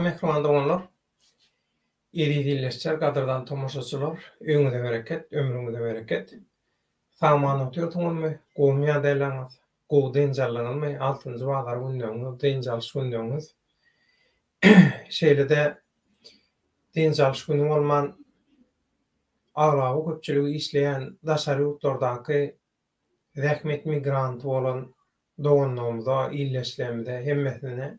Mehriman doganlar, eri dilleşçer, gadyrdan tomoşaçylar, öňüňize bereket, ömrüňize bereket. Samany oturýardyňmy, gowmya delaňyz, gow denjalanyňmy, 6-njy bazar gündäňiz, denjalş gündäňiz. Şeýle-de denjalş gündäň bolman aglaby köpçüligi işleýän daşary ýurtlardaky zähmet migranty bolan doganlarymyza, illeşlerimize hemmesine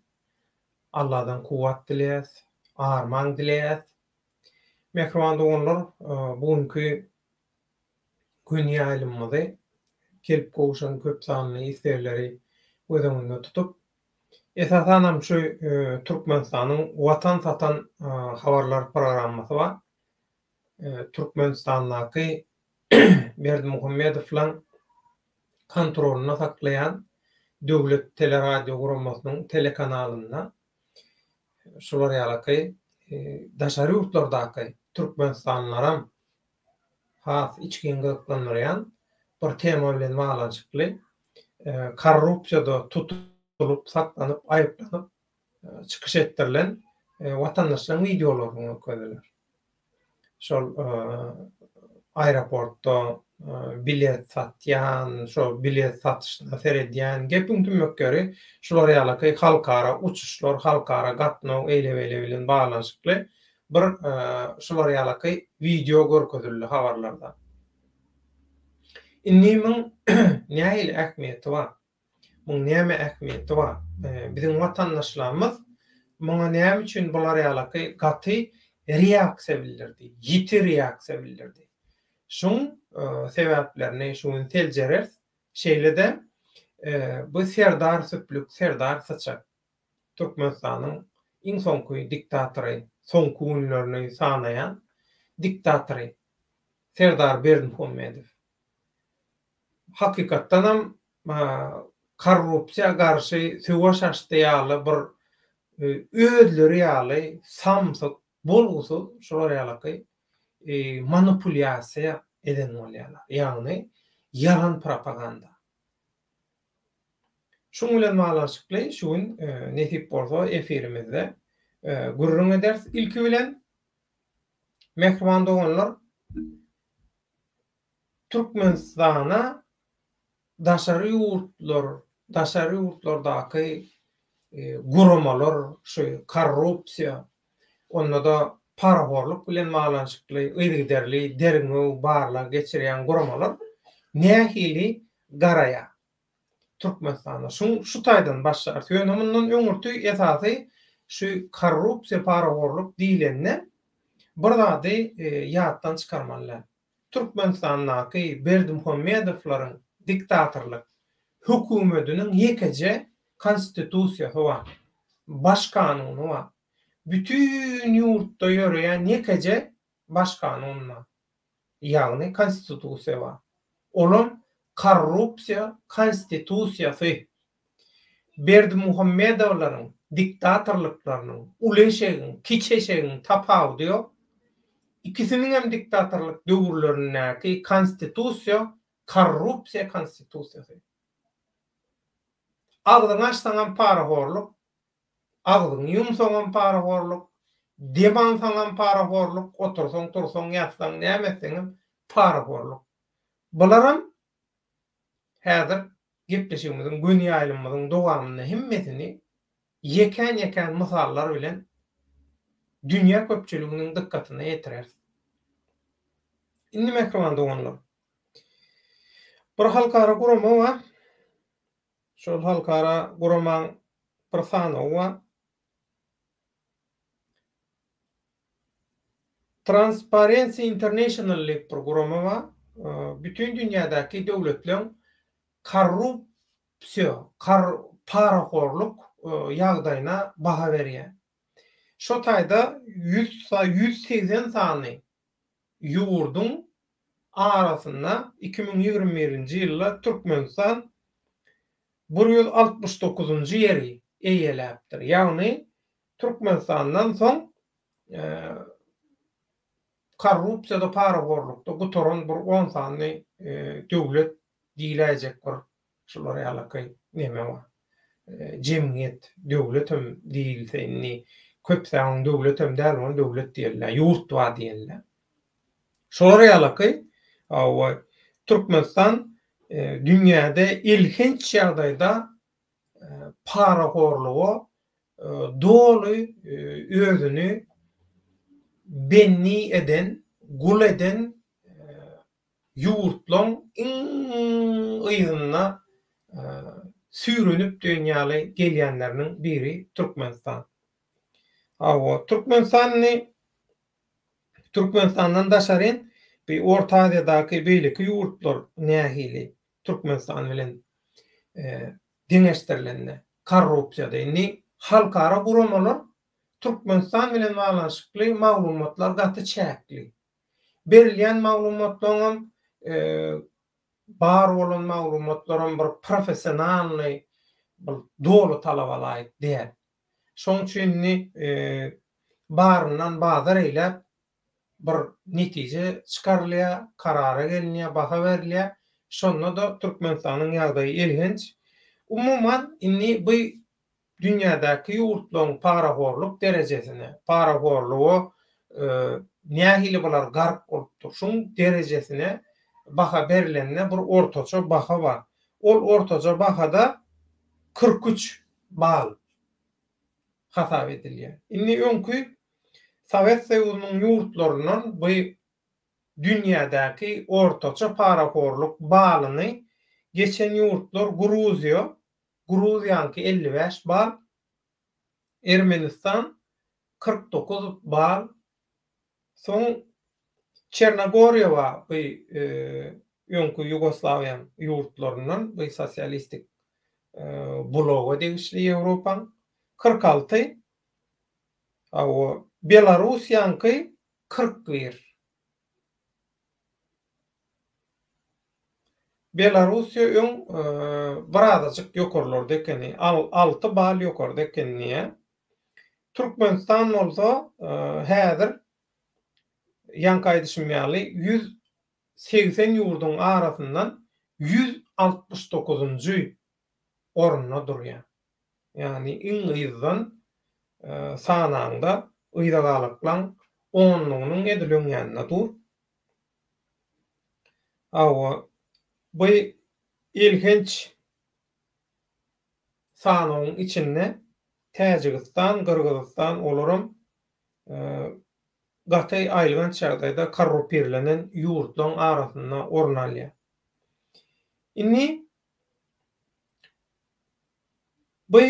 Allah'dan kuwat dileýäs, arman dileýäs. Mehriban doganlar, bugünkü gün ýaýlymyzy kelip gowuşan köp sanly islegleri göz öňünde tutup, esasanam şu Türkmenistanyň watan satan habarlar programmasy bar. Türkmenistandaky Berdimuhammedowyň kontrolüne saklayan döwlet teleradio guramasynyň telekanalynda şular ýaly daşary ýurtlardaky türkmenistanlylaram has içkin gyklanýan bir tema bilen baglanşykly korrupsiýada tutulup, saklanyp, aýyplanyp çykyş ettirilen watandaşlaryň videolaryny öküzdiler. Şol aeroportda bilet satýan, şo bilet satyşyna seredýän gepiň tümökleri şular ýaly halkara uçuşlar, halkara gatnaw eýlebeli bilen baglanşykly bir şular ýaly video görkezildi habarlarda. Indiň nähili ähmiýeti bar? Muň näme ähmiýeti bar? Biziň watandaşlarymyz muňa näme üçin bular ýaly gaty reaksiýa bildirdi, ýiti reaksiýa bildirdi. Şoň sebäplerini şuň teljerer, şeýle-de bu Serdar Süplük, Serdar Saçak, Türkmenistanyň iň soňky diktatory, soňky günlerini sanaýan diktatory Serdar Berdimuhammedow. Hakykatdanam korrupsiýa garşy söwüş açdýaly bir özleri ýaly samsyk bolgusy şolar ýaly manipulýasiýa eden bolýarlar. Ýagny yalan propaganda. Şoň bilen baglanşykly şuň nesip bolsa efirimizde gurrun eders. Ilki bilen mehriban doganlar Türkmenistana daşary ýurtlardaky guramalar, şu korrupsiýa, onda da paraborluk bilen baglanşykly ýygyderli derňöw barlar geçirýän guramalar nähili garaýa Türkmenistana. Şu taýdan başlar. Ýöneminden öňürtü esasy şu korrupsiýa, paraborluk diýilende bir zady ýatdan çykarmalylar. Türkmenistandaky Berdimuhammedowlaryň diktatorlyk hökümetiniň ýekece konstitusiýasy bar, baş kanuny bar. Bütün ýurtda ýöreýän ýekece baş kanuny, ýagny konstitusiýa bar. Olam korrupsiýa konstitusiýasy Berdimuhammedowlaryň diktatorlyklarynyň uleşegiň, kiçeşegiň tapawdy ýok. İkisiniň hem diktatorlyk döwürlerindäki konstitusiýa korrupsiýa konstitusiýasy. Agdyň açsaňam paraborluk, agdyň ýumsaňam paraborluk, demansaňam paraborluk, otursaň, tursaň, ýatsaň, näme etseňem paraborluk. Bularam häzir gepleşigimiziň gün ýaýlymyzyň dowamyny hemmesini ýeken mysallar bilen dünýä köpçüliginiň dikkatyny ýetirer. Indi mehriban doganlar, bir halkara gurama bar. Şol halkara guramaň bir sanawy bar. Transparency International diýip bir gurama bar. Bütün dünýädäki döwletleriň korrupsiýa, paraborluk ýagdaýyna baha berýär. Şo taýda 180 sany ýurdun arasynda 2021-nji ýylda Türkmenistan 169-njy ýeri eýeläpdir. Ýagny Türkmenistandan soň korrupsiýada, paraborlukda gutoran bir 10 sany döwlet diýiläjek bir şular ýaly näme bar? Jemgyýet, döwlet hem diýilse, köpsäň döwletem däl, onu döwlet diýerler, ýurt bar diýerler. Şolara ýalaky Türkmenistan dünýäde ilginç ýagdaýda parahorlugy doly özüni benni eden, gul eden ýurtlaň ýygyna sürünüp dünýäle gelýänleriniň biri Türkmenistan. Türkmenistandan daşaryn bir Orta Aziýadaky beýleki ýurtlar nähili Türkmenistan bilen deňeşdirilenler, korrupsiýada halkara guramalar Türkmenistan bilen baglanşykly maglumatlar gaty çäkli. Berilýän maglumatlaryň bar bolan maglumatlaryň bir professionally, bir dolu talabalaýyk diýer. Şoň üçin baryndan bazar eýlep bir netije çykarylýar, karara gelinýär, baha berilýär. Şonda da Türkmenistanyň ýagdaýy ilginç. Umumyň bu dünýädäki ýurtlaryň parahorluk derejesine, parahorlugy nähili bolar garp bolupdyr. Şoň derejesine baha berilende bir ortaça baha bar. Ol ortaça bahada 43 bal hasap edilýär. Öňkü Sovet Soýuzynyň ýurtlarynyň bu dünýädäki ortaça parahorluk balyny geçen ýurtlar Gruziýanky 55 bal, Ermenistan 49 bal, soň Çernogoriýa we bu öňkü Ýugoslawiýa ýurtlarynyň bu sosialistik bloga degişli Ýewropaň 46, Belarusiýanky 41. Belarusiýa birazajyk ýokarlarda ekeni, 6 bal ýokarda ekeni. Türkmenistan bolsa häzir ýanky düşmýärli 180 ýurdun arasyndan 169-njy orunda durýar. Ýani iňizden sananda ýydagalyklan 10-nyň edilenýände dur. Bu ilginç sanaň içinde Täjikistan, Kyrgyzstan olaram gaty aýlgan çagdaýda korrupirlenen ýurtlaryň arasynda orun alýar. Bu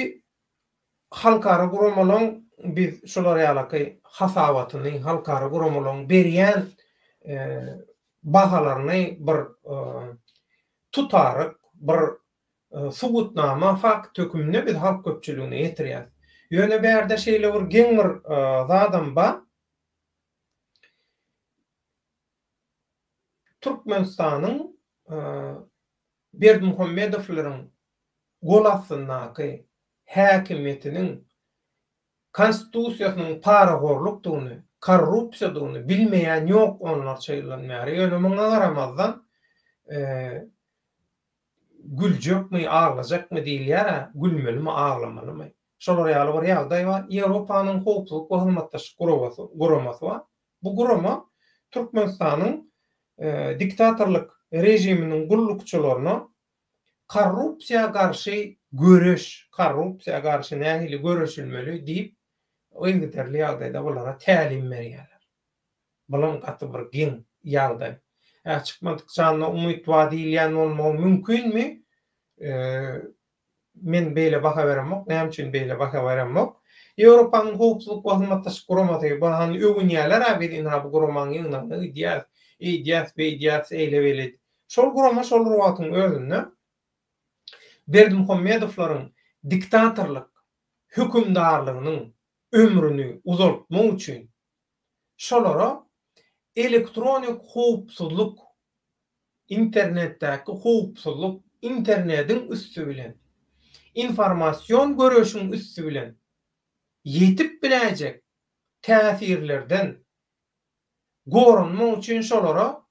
halkara guramalyň biz şolara ýalaky hasabatyny, halkara guramalyň berýän bahalaryny bir tutaryk, bir subutnama, fakt tökümine biz halk köpçüligine ýetirýär. Ýöne bärde şeýle bir geňir zadam bar. Türkmenistanyň Berdimuhammedowlaryň gol astyndaky häkimetiniň konstitusiýasynyň parahorlukdygyny, korrupsiýadygyny bilmeýän ýok onlar çeýlenmär. Ýöne muňa garamazdan güljakmy, ağlajakmy diýilýär, gülmelimi, ağlamalymy. Şolara ýaly bir ýagdaý bar. Ýewropanyň howpsuzlyk we hyrmatdaşlyk guramasy bar. Bu gurama Türkmenistanyň diktatorlyk rejiminiň gullukçylaryna korrupsiýa garşy göreş, korrupsiýa garşy nähili göreşilmeli diýip öňgiderli ýagdaýda bulara tälim berýärler. Bulan gaty bir giň ýagdaý. Çıkmadıkça umutwa diýilýän bolmagy mümkinmi? Men beýle baha beremok, näme üçin beýle baha beremok? Ýewropanyň howpsuzlyk we hyrmatdaşlyk guramaty bahan öwünýärler, biz bu guramanyň ýygyny diýýär, eýle. Şol gurama şol ruwatyň özünde Berdimuhammedowlaryň diktatorlyk hökümdarlygynyň ömrüni uzaltmak üçin şolara elektronik howpsuzlyk, internetdäki howpsuzlyk, internetiň üstü bilen, informasiýon göreşiň üstü bilen ýetip biläjek täsirlerden gorunmak üçin şolara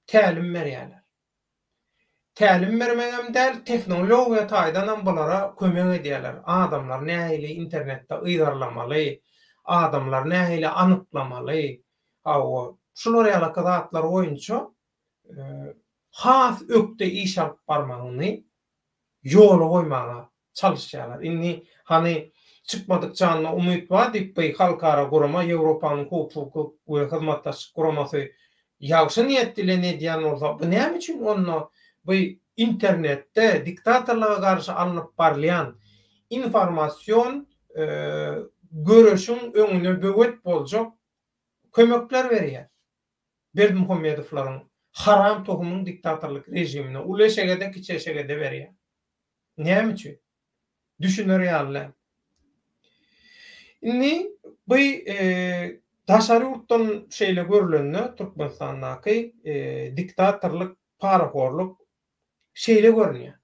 tälim berýärler. tälim bermegem däl, teknologiýa taýdanam bulara kömek edýärler. Adamlar nähili internetde ýygarlamaly, adamlar nähili anyklamaly. Hawa şulara ýaly zatlar boýunça has ökde iş alyp barmagyny ýola goýmaga çalışýarlar. Inni hani çykmadyk canly umyt bar diýip bu halkara gurama Ýewropanyň hukuk we hyzmatdaşlyk guramasy ýagşy niýetli bilen edýän bolsa, bu näme üçin onu bu internetde diktatorlara garşy alınıp barlayan informasiýon görüşüň öňüne böwet boljak kömekler berýär. Berdimuhammedowylaryň haram tohumyň diktatorlyk rejimine uleşegede kiçeşegede berýär. Näme üçin? Düşünür ýaly. Inni bu daşary urtdan şeýle görülende Türkmenistandaky diktatorlyk, parakorluk şeýle görünýär.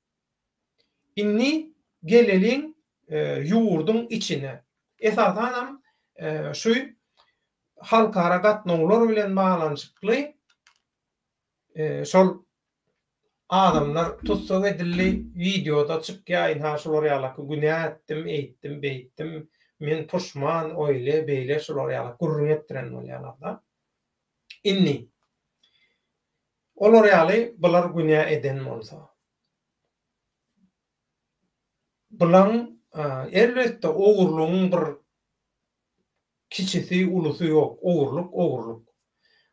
Inni geleliň ýurdun içine. Esasanam şu halkara gatnawlar bilen baglanyşykly şol adamlar tutsak edildi videoda çykýan haşular ýaly günä etdim, eýtdim, beýtdim, men puşman, öýle, beýle şular ýaly gurrun etdiren bolýarlar. Inni olar ýaly bular günä eden bolsa. Bulan elbetde ogurluğun bir kiçisi, ulusy ýok. Ogurluk.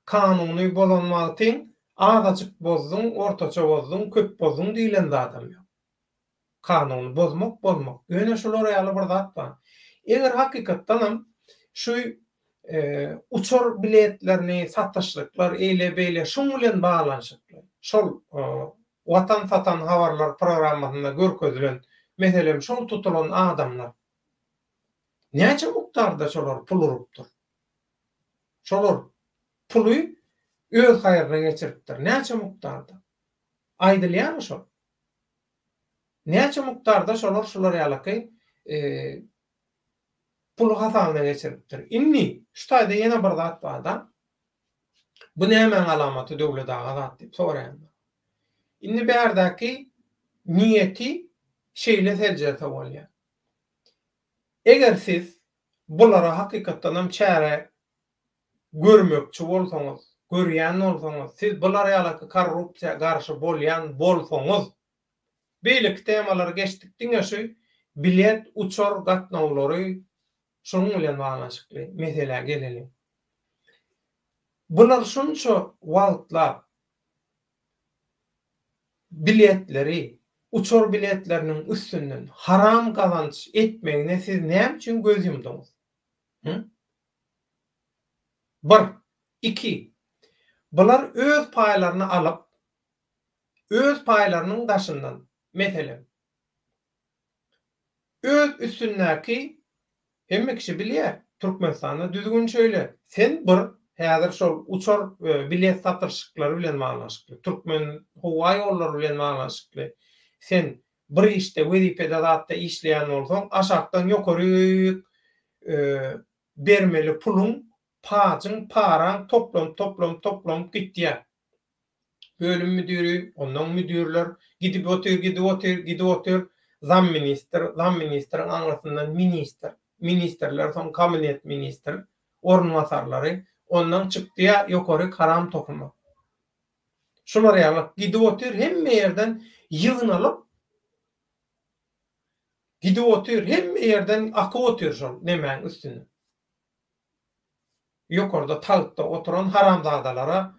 Kanuny bolanmak üçin azajyk bozdun, ortaça bozdun, köp bozdun diýilen adam ýok. Kanuny bozmak. Öňe şular ýaly bir zat bar. Eger hakykatdanam şu uçur biletlerini satışlyklar, eýle beýle şoň bilen baglanyşyklar. Şol watan satan habarlar programmasyna görkezlen meselem şol tutulan adamlar näçe mukdarda şolar pul urupdyr. Şolar puly öz haýyryna geçiripdir. Näçe mukdarda? Aýdylýarmy şol? Näçe mukdarda şolar ýaly pul hasabyna geçiripdir. Inni şu taýda ýene bir zat bar da. Bu näme alamaty döwlet agat diýip soraýanlar. Inni bärdäki niýeti şeýle seljete bolýar. Eger siz bulara hakykatdanam çäre görmekçi bolsaňyz, görýän bolsaňyz, siz bulara ýaly korrupsiýa garşy bolýan bolsaňyz, beýle temalar geçdikden öňe bilet uçur gatnawlary şonuň bilen baglanyşykly mesele geleli. Bular şunça wagtlar biletleri, uçur biletlerinin üstünden haram kazanç etmegine siz näme üçin göz yumdyňyz? Bir, iki. Bular öz paýlaryny alyp, öz paýlarynyň daşyndan, meselem, öz üstündäki hemme kişi bilýär, Türkmenistanda düzgün şöyle, sen bir häzir şol uçur bilet satyrşyklary bilen baglanyşykly, Türkmen howa ýollary bilen baglanyşykly, sen bir işte wezipede zatda işleýän bolsaň, aşakdan ýokary bermeli pulun, paraň toplam gitýär. Bölüm müdiri, ondan müdirler gidip otyr, zam minister anlasından ministerler, son kabinet minister, ornwasarlary, ondan çykdyýa ýokary haram tokumy. Şular ýaly gidip otyr, hemme ýerden ýygynalyp, gidip otyr, hemme ýerden aky otyr şol nemäň üstüne. Ýokarda tagtda oturan haramzadalara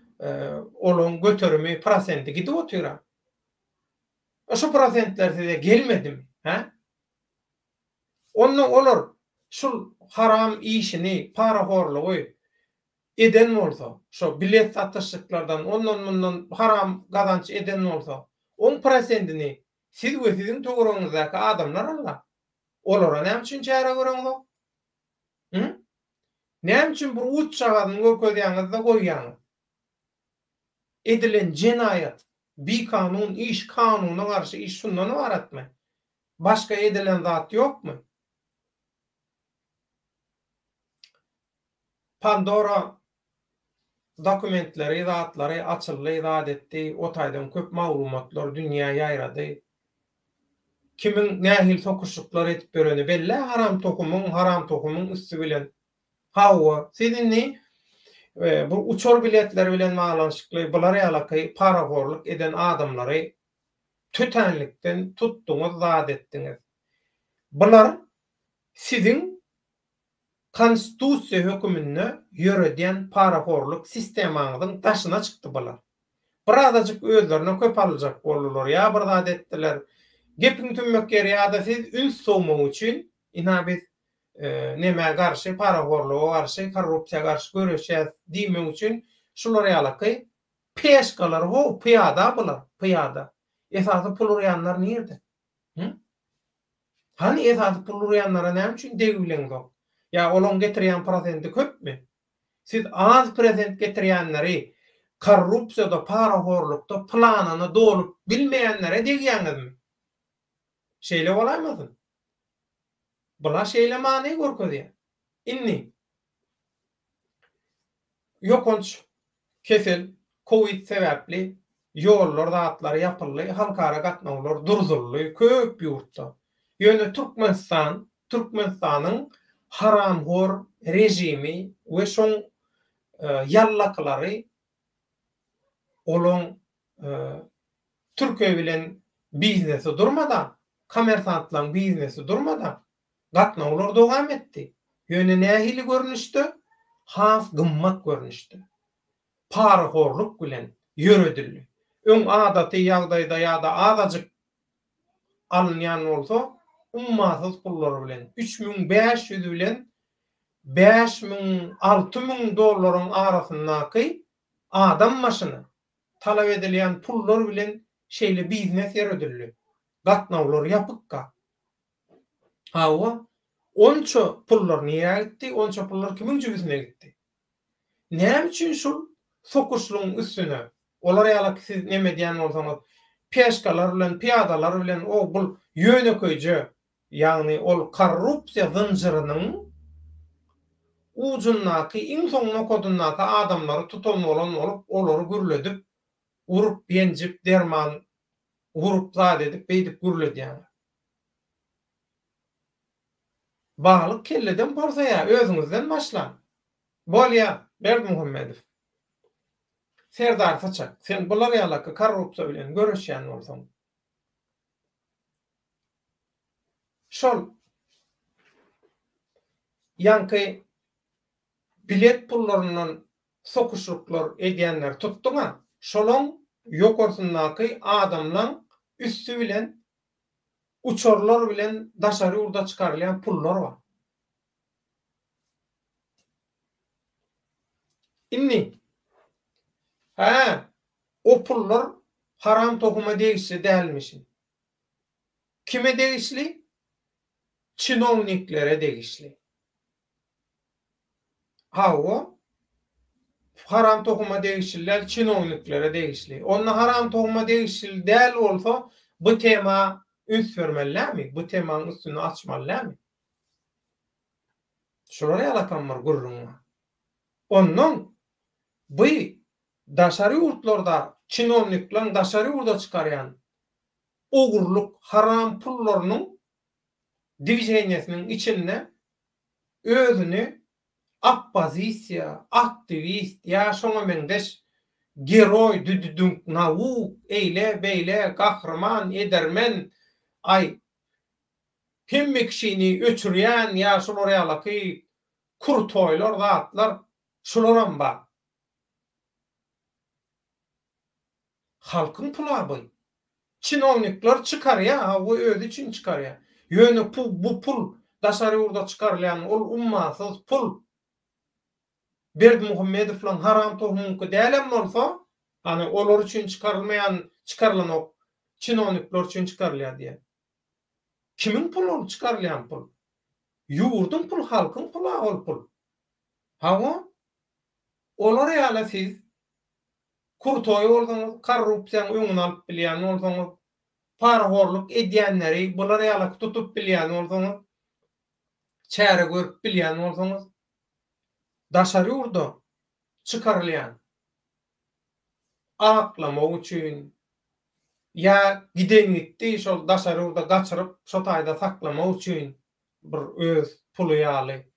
olan götürümü prosenti gidip otyra. Şu prosentler size gelmedimi? Ondan olur şu haram işini, parakorluğu eden bolsa, şu bilet satışlıklardan, ondan haram kazanç eden bolsa, 10%'ini siz ve sizin toğruğunuzdaki adamlar Allah. Olara näme üçin çäre göreňiz? Näme üçin bir uç çagadyny görkezýäňizde goýýaňyz? Edilen cinayet, bir kanun, iş kanununa karşı iş şundan varatmy? Başka edilen zat ýokmy? Pandora dokumentleri, zatları açıldı, izah etdi. O taýdan köp maglumatlar dünýäge ýaýrady. Kimin nähil sokuşluklar etip bereni belli. Haram tohumyň üstü bilen. Hawa, sizinni bu uçor biletleri bilen maňlanşykly bular ýalaky paraforluk eden adamlary tötenlikden tutduňyz, zat etdiňiz. Bular sizin konstitusiýa hökümine ýöreden paraforluk sistemaňyzyň daşyna çykdy bular. Birazajyk özlerine köp aljak bolurlar ya bir zat etdiler. Gepiň tümmek geri ýa-da siz üns sowmagy üçin ina biz näme garşy, paraforluğa garşy, korrupsiýa garşy göreşýäs diýmek üçin şular ýalaky peşgalar ho, piyada bular, piyada. Esasy pul urýanlar nerede? Hani esasy pul urýanlara näme üçin degüleňiz? Ya olon getirýän prosenti köpmi? Siz az prosent getirýänleri korrupsiýada, paraforlukda planany dolup bilmeýänlere degýäňizmi? Şeýle bolarmydy? Bular şeýle many görkezýär. Inni ýokunç kesel, Covid sebäpli ýollar, zatlar ýapyldy, halkara gatnawlar durduruldy köp ýurtda. Ýöne Türkmenistanyň haramhor rejimi we şoň ýallaklary olan Türkiýe bilen biznesi durmadan, komersantlaryň biznesi durmadan gatnawlar dowam etdi. Ýöne nähili görnüşdi? Has gymmat görnüşdi. Paraforluk bilen ýöredildi. Öň adaty ýagdaýda ýa-da azadyk alınýan bolsa, ummasyz pullar bilen 3500 bilen 5000-6000 dollaryň arasyndaky adam maşyny talap edilýän pullar bilen şeýle biznes ýöredildi. Gatnawlar ýapykka. Hawa, onça pullar niye gitti? Onça pullar kimin cübüsine gitti? Näme üçin şol fokusluň üstüne? Olar ýaly siz näme diýän bolsaňyz, peşgalar bilen, piyadalar bilen o bul ýöneköýje, ýagny ol korrupsiýa zynjyrynyň ujundaky, iň soňuna kodundaky adamlary tutan bolan bolup, olary gürledip, urup, ýenjip, derman urup, zat edip, beýdip gürledýär. Baglyk kelleden bolsa ya, özüňizden başlan. Bolýa, Berdimuhammedow. Serdar Saçak, sen bular ýalaky korrupsiýa bilen görüşýän bolsaň. Şol ýanky bilet pullarynyň sokuşluklar edýänler tutduňa, şolaň ýokarsyndaky adamlaň üstü bilen uçorlar bilen daşary urda çykarylýan pullar bar. Inni o pullar haram tohuma degişli dälmişin. Kime degişli? Çinovniklere degişli. Hawa haram tohuma degişliler çinovniklere degişli. Onna haram tohuma degişli däl bolsa bu tema üns vermellämi? Bu temanyň üstüni açmallämi? Şolary ýalakanlar gurrunňa. Onnoň bu daşary urtlarda çinovnikler daşary urda çykarýan ogurluk haram pullarynyň diwizioniýasynyň içinde özüni oppozisiýa, aktivist ýa şoňa meňdeş geroy, düdüdünk, nawuk, eýle, beýle, gahrman, edermen, hemme kişini öçürýän ýa şolary ýalaky kurtoýlar, zatlar şolaram bar. Halkyň pula bu. Çinovnikler çykarýar, bu özü üçin çykarýar. Ýöne bu pul daşary urda çykarylýan ol ummasyz pul. Berdimuhammedow haram tohumky dälem bolsa, hani olar üçin çykarylan ok çinovnikler üçin çykarylýar diýär. Kimin pulu çykarylýan pul? Ýurdun pul, halkyň pulu ol pul. Hawa olar ýaly siz kurtoy bolsaňyz, korrupsiýanyň öňüni alyp bilýän bolsaňyz, paraforluk edýänleri bular ýaly tutup bilýän bolsaňyz, çäre görüp bilýän bolsaňyz, daşary urda çykarylýan aklamak üçin ya giden gitdi şol daşary urda gaçyryp şo taýda saklamak üçin bir öz puly ýaly.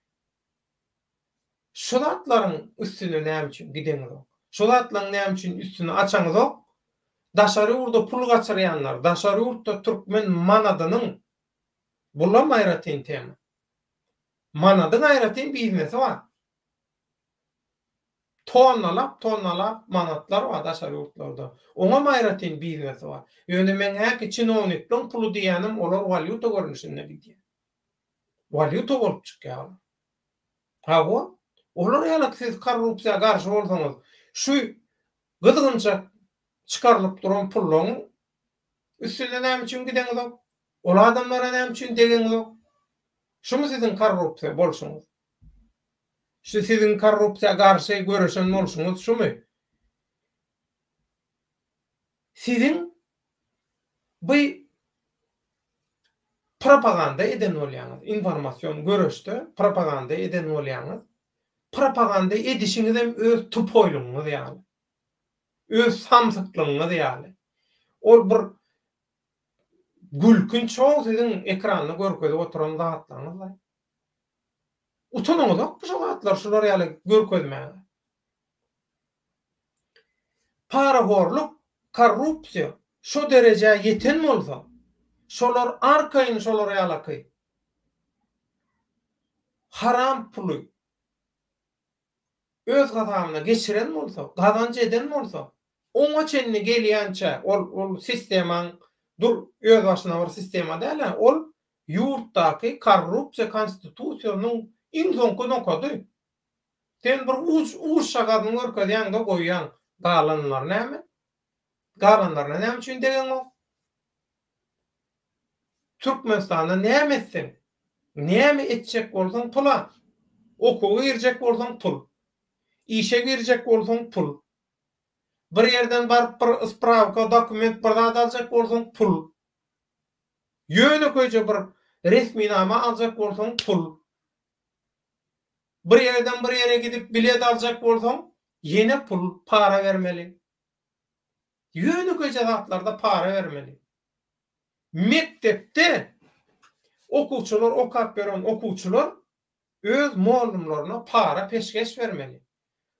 Şu zatlaryň üstüne näme üçin gideňiz? Şu zatlaryň näme üçin üstüne açaňyz? Daşary urda pul gaçyrýanlar, daşary urda türkmen manadynyň bulam aýratyn tema. Manadyň aýratyn biznesi bar. Tonnalap manatlar bar daşary urtlarda. Oňa aýratyn biznesi bar. Ýöne men häki çinovnikliň pulu diýenim olar valyuta görnüşinde gidýär. Valyuta bolup çykýar. Hawa olar ýaly siz korrupsiýa garşy bolsaňyz, şu gyzgynça çıkarılıp duran pullaryň üstüne näme üçin gideňiz? Ol adamlara näme üçin degeňiz? Şumu sizin korrupsiýa bolşuňyz? Şu sizin korrupsiýa garşy görüşen bolşuňyz şumu? Sizin bu propaganda eden bolýaňyz, informasiýon görüşde propaganda eden bolýaňyz. Propaganda edişiňiz hem öz tupoýlugyňyz ýaly. Öz samsyklygyňyz ýaly. Ol bir gülkün çoğ sizin ekranyny görkezip oturan zatlaryňyz bar. Utanmaňyz bu zatlar şular ýaly görkezmäge. Parahorluk, korrupsiýa şo derejä ýeten bolsa, şolar arkaýyn şolar ýalaky. Haram puly öz gazamyna geçiren bolsa, gazanç eden bolsa, oňa çenli gelýänçe ol sistemaň dur öz başyna bir sistema däl, ol ýurtdaky korrupsiýa konstitusiýanyň iň soňky nokady. Sen bir uşagadyň görkezýäňde goýýan galanlar näme? Galanlarna näme üçin degen o? Türkmenistanda näme etsen? Näme etjek bolsaň pula? Okugy girjek bolsaň pul. İşe girecek bolsaň pul. Bir ýerden baryp bir spravka, dokument bir zat aljak bolsaň pul. Ýöne köýje bir resminama aljak bolsaň pul. Bir ýerden bir ýere gidip bilet aljak bolsaň ýene pul, para bermeli. Ýöne köýje zatlarda para bermeli. Mektepde okuwçylar, okap beren okuwçylar öz muallimlerine para peşkeş vermeli.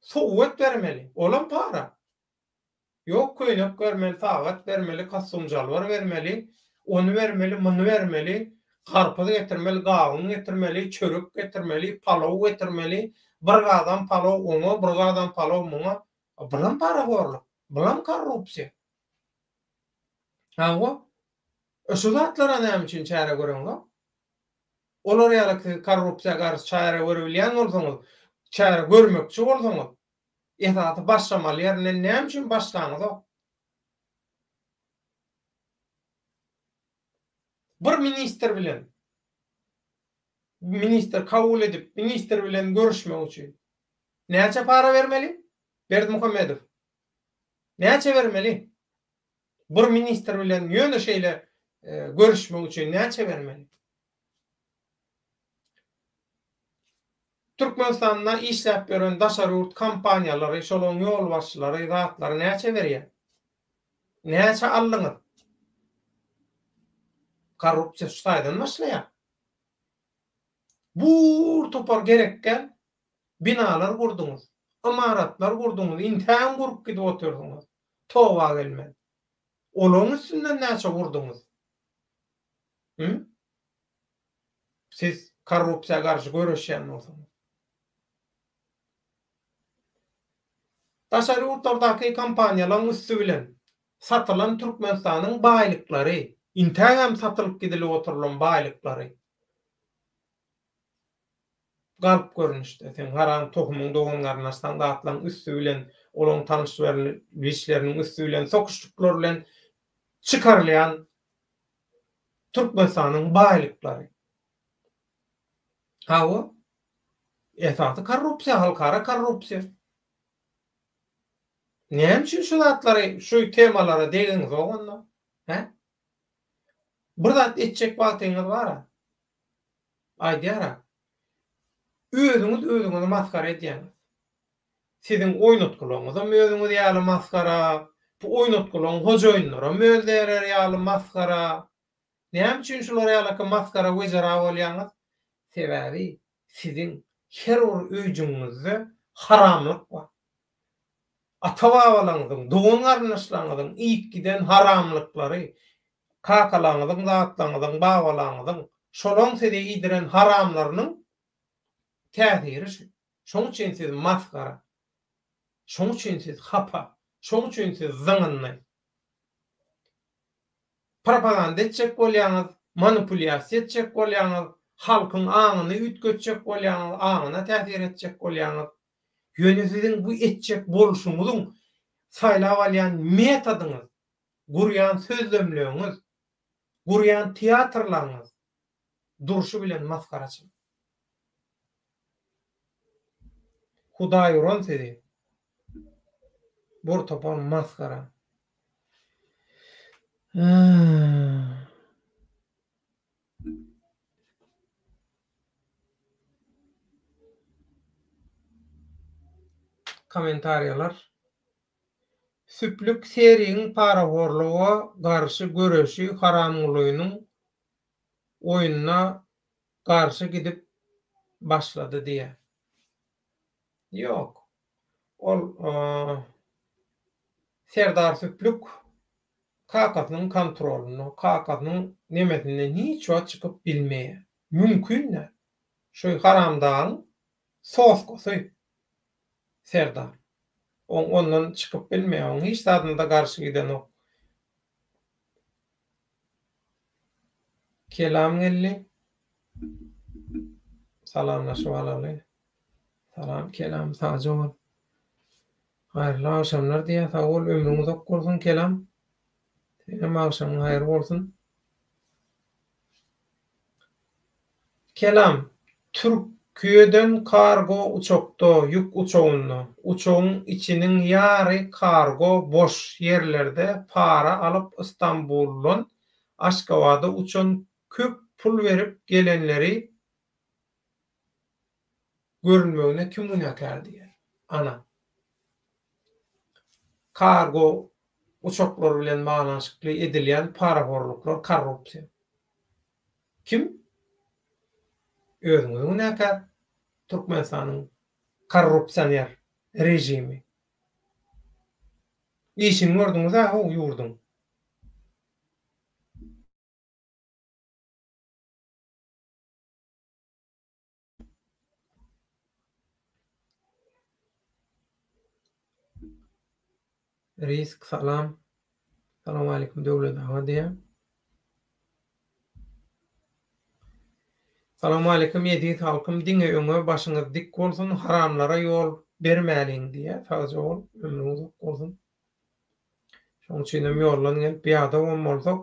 Sowet vermeli. Olan para. Yok köýnep vermeli, tagat vermeli, kasumjalvar vermeli, onu vermeli, bunu vermeli, karpuz getirmeli, gawun getirmeli, çörük getirmeli, palaw getirmeli, bir gadan palaw oňa, bir gadan palaw muňa. Bulan para gorluk, bulan korrupsiýa. Hawa şu zatlara näme üçin çäre göreňler? Olar ýaly korrupsiýa garşy çäre görebilýän bolsaňyz, çäre görmekçi bolsaňyz, etaty başlamaly ýerine näme üçin başlaňyz? Bir minister kabul edip minister bilen görüşmek üçin näçe para vermeli? Berdimuhammedow. Näçe vermeli? Bir minister bilen ýöne şeýle görüşmek üçin näçe vermeli? Türkmenistanda işläp beren daşary urt kampaniýalary, şolaryň ýol başçylary, zatlary näçe berýär? Näçe aldyňyz? Korrupsiýa şu taýdan başlaýar. Bu topar gerekken binalar gurduňuz, imaratlar gurduňuz, intäň gurup gidip oturduňuz. Towa gelmedi. Olaň üstünden näçe gurduňuz? Siz korrupsiýa garşy görüşýän bolsaňyz. Daşary urtlardaky kampaniýalaryň üstü bilen satylan Türkmenistanyň baýlyklary, intäň satylyp gidilip oturulan baýlyklary galyp görünüşde. Sen haram tohumyň doganlaryndan gatlan üstü bilen olaň tanışlyklarynyn üstü bilen sokuşduklar bilen çykarylýan Türkmenistanyň baýlyklary. Hawa esasy korrupsiýa, halkara korrupsiýa. Näme üçin şu zatlary, şu temalara degiňiz oganda? He? Bir zat etjek wagtyňyz bar. Aýdýara. Özüňiz maskara edýäňiz. Sizin oýnatgylaryňyz özüňiz ýaly maskara, Bu oýnatgylan hoja oýunlara mölderer ýaly maskara. Näme üçin şular ýaly maskara wejara bolýaňyz? Sebäbi siziň her bir öýjüňizde haramlyk bar. Ata-babalaryňyzyň, dogan garyndaşlaryňyzyň ilk giden haramlyklary, kakalaňyzyň, zatlaňyzyň, babalaňyzyň şolaň sede idiren haramlarynyň täsiri şu. Şoň üçin siz maskara, şoň üçin siz hapa, şoň üçin siz zyňynly. Propaganda etjek bolýaňyz, manipulyasiýa etjek bolýaňyz, halkyň aňyny ütgetjek bolýaňyz, aňyna täsir etjek bolýaňyz. Ýöne siziň bu etjek boluşuňyzyň saýlap alýan metodyňyz, gurýan sözlemlegiňiz, gurýan teatrlaryňyz duruşy bilen maskaraçy. Hudaý uran sizi. Bor topal maskara. Komentariýalar. Süplük seriýiň paraworluga garşy göreşi haramlygynyň oýununa garşy gidip başlady diýe. Ýok. Ol Serdar Süplük kakatynyň kontroluny, kakatynyň nemetinden hiç wagt çykyp bilmeýär. Mümkin-de. Şo haramdaň soskosy Serdar. Ondan çykyp bilmeýär. Hiç dadynda garşy giden ok. Kelam geldi. Salamlaşyp alaly. Salam kelam saja bol. Haýyrly akşamlar diýe sag bol, ömrüň uzak bolsun kelam. Senem akşamyň haýyr bolsun. Kelam Türkiýeden kargo uçakda ýük uçagyna, uçagyň içiniň ýary kargo boş ýerlerde para alyp Istanbuldan Aşgabatda uçan köp pul berip gelenleri görünmegine kim günäkär diýer. Ana. Kargo uçaklar bilen baglanşykly edilýän paraworluklar, korrupsiýa. Kim? Özüňiz günäkär. Türkmenistanyň korrupsioner rejimi. İşini gördüňiz ha, o ýurdun. Risk salam. Salam alaykum döwlet hadiye. Salam alaykum ýedi halkym diňe öňe başyňyz dik bolsun, haramlara ýol bermäliň diýe. Taýja ol ömrüňiz uzak bolsun. Şoň üçin hem ýollan gelip biýada bolmasak,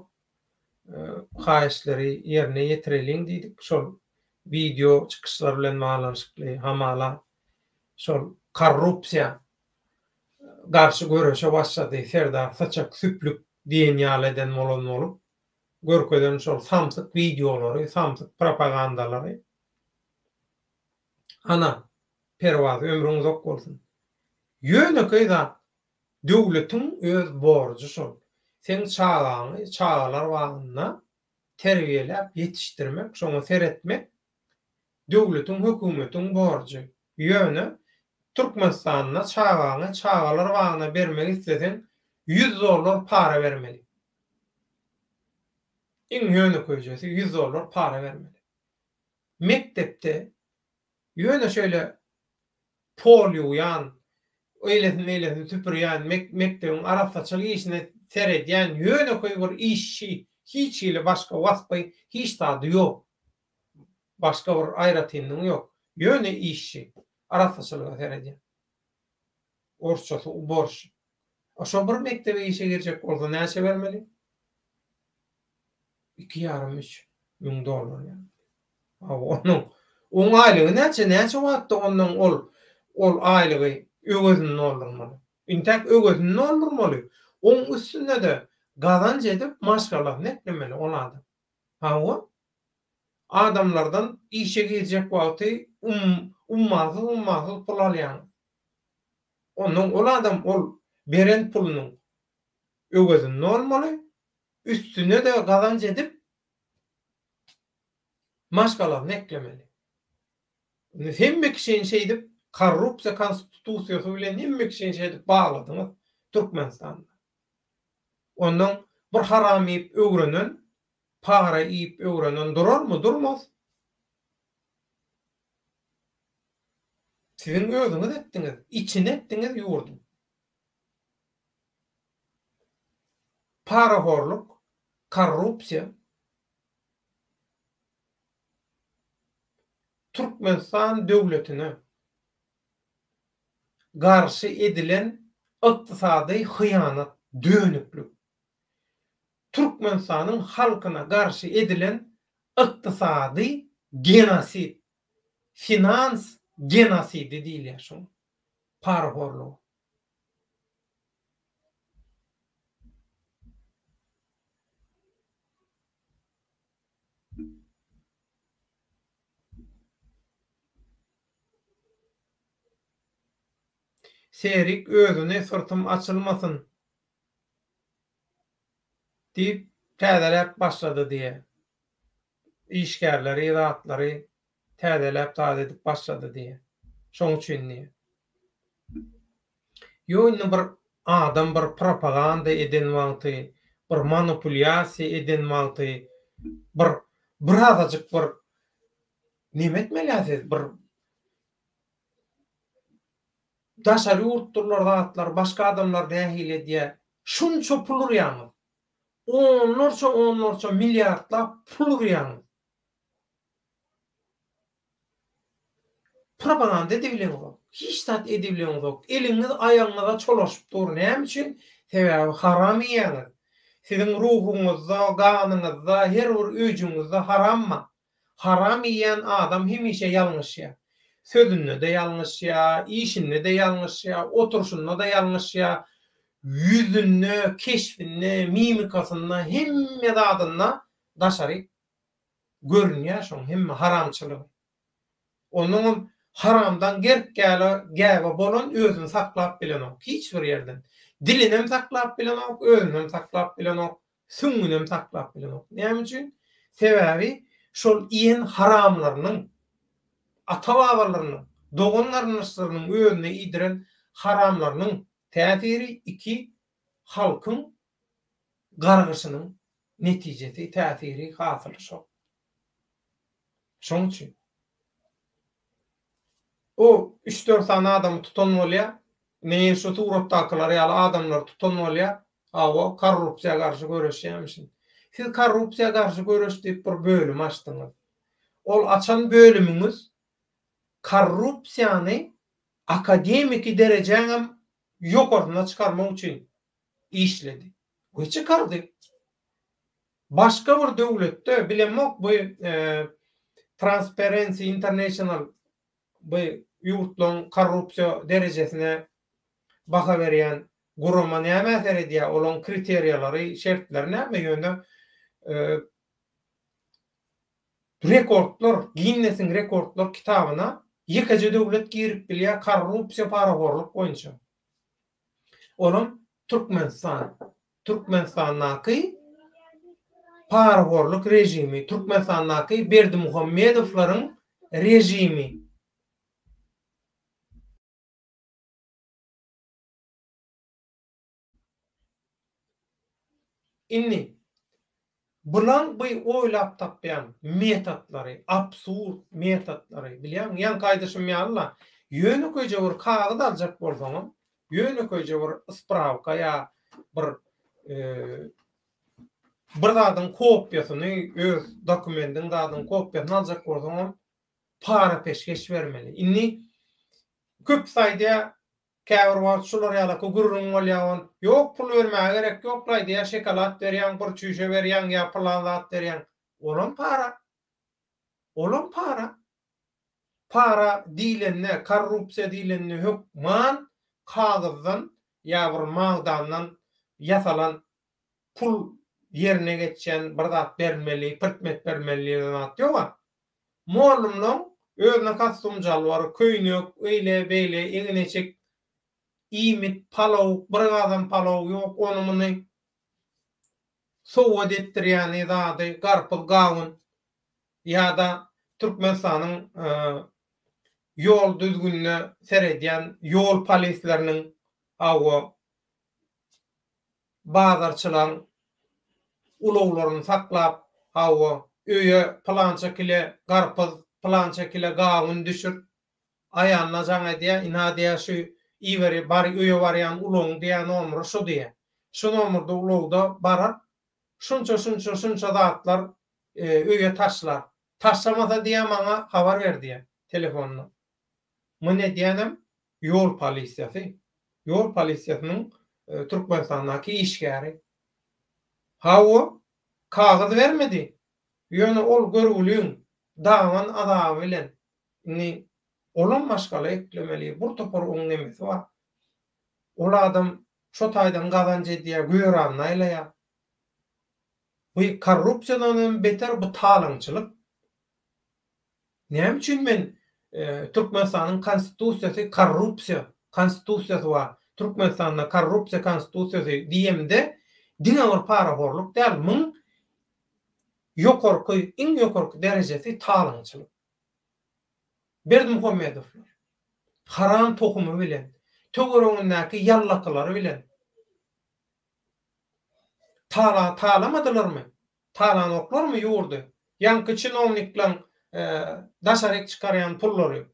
haýyşlary ýerine ýetireliň diýdik. Şol video çykyşlar bilen baglanşykly hamala şol korrupsiýa garşy göreşe başlady. Serdar Saçak Süplük diýen ýaleden bolan bolup, görkeden şol samsyk videolary, samsyk propagandalary. Ana, perwaz ömrüň uzak bolsun. Ýöne zat döwletiň öz borjy şol. Sen çağlaňy, çağlar wagtyna terbiýelep ýetişdirmek, şoňa seretmek döwletiň, hökümetiň borjy. Ýöne Türkmenistanyna çağlaňy, çağlar wagtyna bermek istesen $100 para bermeli. Iň ýöne köýjesi $100 para vermeli. Mektepde ýöne şöyle polýuyan, öýlesin tüpürýän mektebiň arapçaçylyk işine seredýän ýöne köýgür işçi, hiç ile başga wasby hiç tadı ýok. Başga bir aýratyndyň ýok. Ýöne işçi, arapçaçylyga seredýän. Orsçasy borç. Oşo bir mektebe işe girjek bolsa näçe bermeli? $2,500 yani. Onun aylığı näçe wagtda ondan ol aylygy ögözünden oldurmaly. Intek ögözünden oldurmaly. Onun üstünde de gazanç edip maşgalap netlemeli olandy. O adamlardan işe girjek wagty ummazy pul alýan. Ol adam beren pulunyň ögezin bolmaly, üstüne de gazanç edip maşgalaryny eklemeli. Hemme kişiň şeýdip korrupsiýa konstitusiýasy bilen hemme kişiň şeýdip bagladyňyz Türkmenistanda. Ondan bir haram iýip öwrenen, para iýip öwrenen durarmy? Durmaz. Siziň özüňiz etdiňiz, içine etdiňiz ýurdum. Parahorluk, korrupsiýa Türkmenistan döwletine garşy edilen ykdysady hyýanat, dönüklük. Türkmenistanyň halkyna garşy edilen ykdysady genosit, finans genosidi diýilýär şoň. Parahorluk. Serik özüne sırtım açılmasın diýip täzeläp başlady diýe. İşgärleri, iratlary täzeläp taze edip başlady diýe. Şoň üçin diýe. Ýöne bir adam bir propaganda eden wagty, bir manipulyasiýa eden wagty, bir azajyk bir nime etmeliýärsiz, bir daşary urtdurlar, zatlar, başga adamlar dähil edýär. Şunça pul urýanyz. Onlarça milliardlap pul urýanyz. Propaganda edebilen ol. Hiç zat edebilen ol. Eliňiz aýagyňyza çolaşyp dur. Näme üçin? Sebäbi haram ýaňyz. Siziň ruhuňyzda, ganyňyzda, her bir öýüňizde haramma. Haram ýan adam hemişe ýalňyşýar. Sözünde de ýalňyşýar, işinde de ýalňyşýar, oturuşunda da ýalňyşýar, yüzünde, keşfinde, mimikasyna, hemme zadyna daşary görünýär şoň hemme haramçylygy. Onuň haramdan gerk gäbe bolan özüni saklap bilenok. Hiç bir yerden. Dilinem saklap bilenok, özünem saklap bilenok, süňünem saklap bilenok. Näme üçin? Sebäbi şol iýen haramlarynyň, ata-babalarynyň, doganlarynyň özüne idiren haramlarynyň täsiri iki halkyň gargyşynyň netijesi, täsiri hasyly şol. Şoň üçin o 3-4 tane adamı tutanmalıya, neyin şu suratdakylar ýaly adamlar tutanmalıya, awa korrupsiýa garşy göreşýärmişin. Siz korrupsiýa garşy göreş diýip bir bölüm açdyňyz. Ol açan bölümüňiz korrupsiýany akademik derejeňem ýokaryna çykarmak üçin işledi. Bu çykardy. Başga bir döwletde bilenmek bu Transparency International bu ýurtlaryň korrupsiýa derejesine baha berýän guruma näme äser edýär? Olaň kriteriýalary, şertleri näme ýönde rekordlar, Guinness'in rekordlar kitabyna ýekeje döwlet girip bilýär korrupsiýa parahorluk boýunça. Olam Türkmenistanyň parahorluk rejimi, Türkmenistanyň Berdimuhammedowylaryň rejimi. Inni bulan bu oýlap tapýan metodlary, absurd metodlary bilýän, ýan gaýdaşym ýaly ýöneköýje bir kagyd aljak bolsaňam, ýöneköýje bir spravka ýa bir zadyň kopýasyny, öz dokumentin zadyň kopýasyny aljak bolsaňam para peşkeş bermeli. Inni köp saýda käbir wagt şular ýaly gurrun bolýan, ýok pul bermäge gerek ýok diýär, şokolad berýän, bir çüýşe berýän ýa plan zat berýän. Olam para. Olam para. Para diýilende, korrupsiýa diýilende hökman kagızdan ýa bir magdandan ýasalan pul yerine geçen bir zat bermeli, pırtmet bermeli zat ýok. Molumlaň özüne kastumjaly bar, köýnök, eýle beýle eňineçik İmit palaw, bir adam palaw ýok, onumy sowa depdirýän zady garpyl gawun ýa-da Türkmenistanyň ýol düzgünine seredýän ýol polisleriniň awa bazarçylaryň ulaglaryny saklap awa öýe plança kile garpyl plança kile gawun düşür aýanla jaň edýär ina diýär şu iweri bar öýe barýan ulagyň diýän nomry şu diýär şu nomurda ulagda barar şunça zatlar öýe taşlar taşlamasa diýär maňa habar berdi telefonuna. Bu ne diýenem? Ýol polisiýasy. Ýol polisiýasynyň Türkmenistandaky işgäri. Hawa kagazy bermedi. Ýöne ol görgüliň dawan adaby bilen ni olan başgaly eklemeli bir topar oň nemesi bar. Ol adam şo taýdan gazanç edýär, güýran naýlaýar. Bu korrupsiýadan beter bu talaňçylyk. Näme üçin men Türkmenistanyň konstitusiýasy konstitusiýasy bar. Türkmenistanda korrupsiýa konstitusiýasy diýemde diňe bir paraborluk däl, müň ýokarky, iň ýokarky derejesi talaňçylyk. Berdimuhammedow haram tokumy bilen, töwereňindäki ýallakylary bilen talamadylarmy? Talanoklarmy ýurdy? Ýanky çinovnikleň daşarek çykarýan pullary.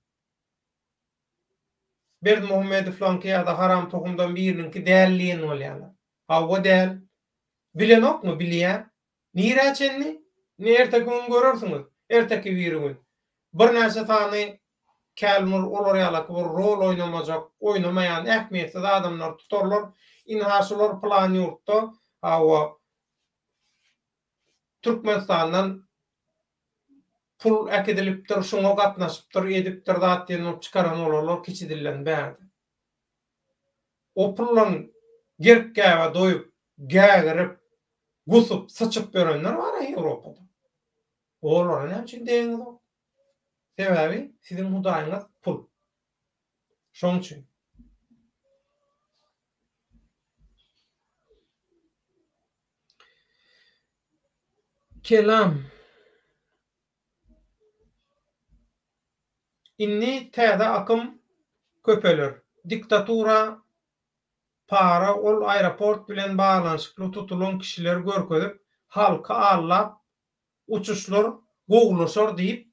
Berdimuhammedow ýa-da haram tokumdan birininki dälliýen bolýarlar. Hawa däl. Bilenokmy? Bilýär. Niräçenni? Nerteki gün görürsiňiz? Erteki bir gün. Bir näçe sany kelmur olar ýaly bir rol oýnamajak, oýnamaýan ähmiýetsiz adamlar tutarlar. Inhaşylar plan ýurtda hawa Türkmenistandan pul äkedilipdir, şoňa gatnaşypdyr, edipdir, zat diýen çykaran olarlar kiçidilen bärdi. O pullaryň gerkkäwe doýup, gägirip, gusup, sıçyp berenler bar Ýewropada. Olar näme üçin deňiz? Sebebi siziň hudaýyňyz pul. Şoň üçin. Kelam. Inni täze akym köpeler. Diktatura para ol aeroport bilen baglanyşykly tutulan kişiler görkezip halka allap uçuşlar gowlaşar diýip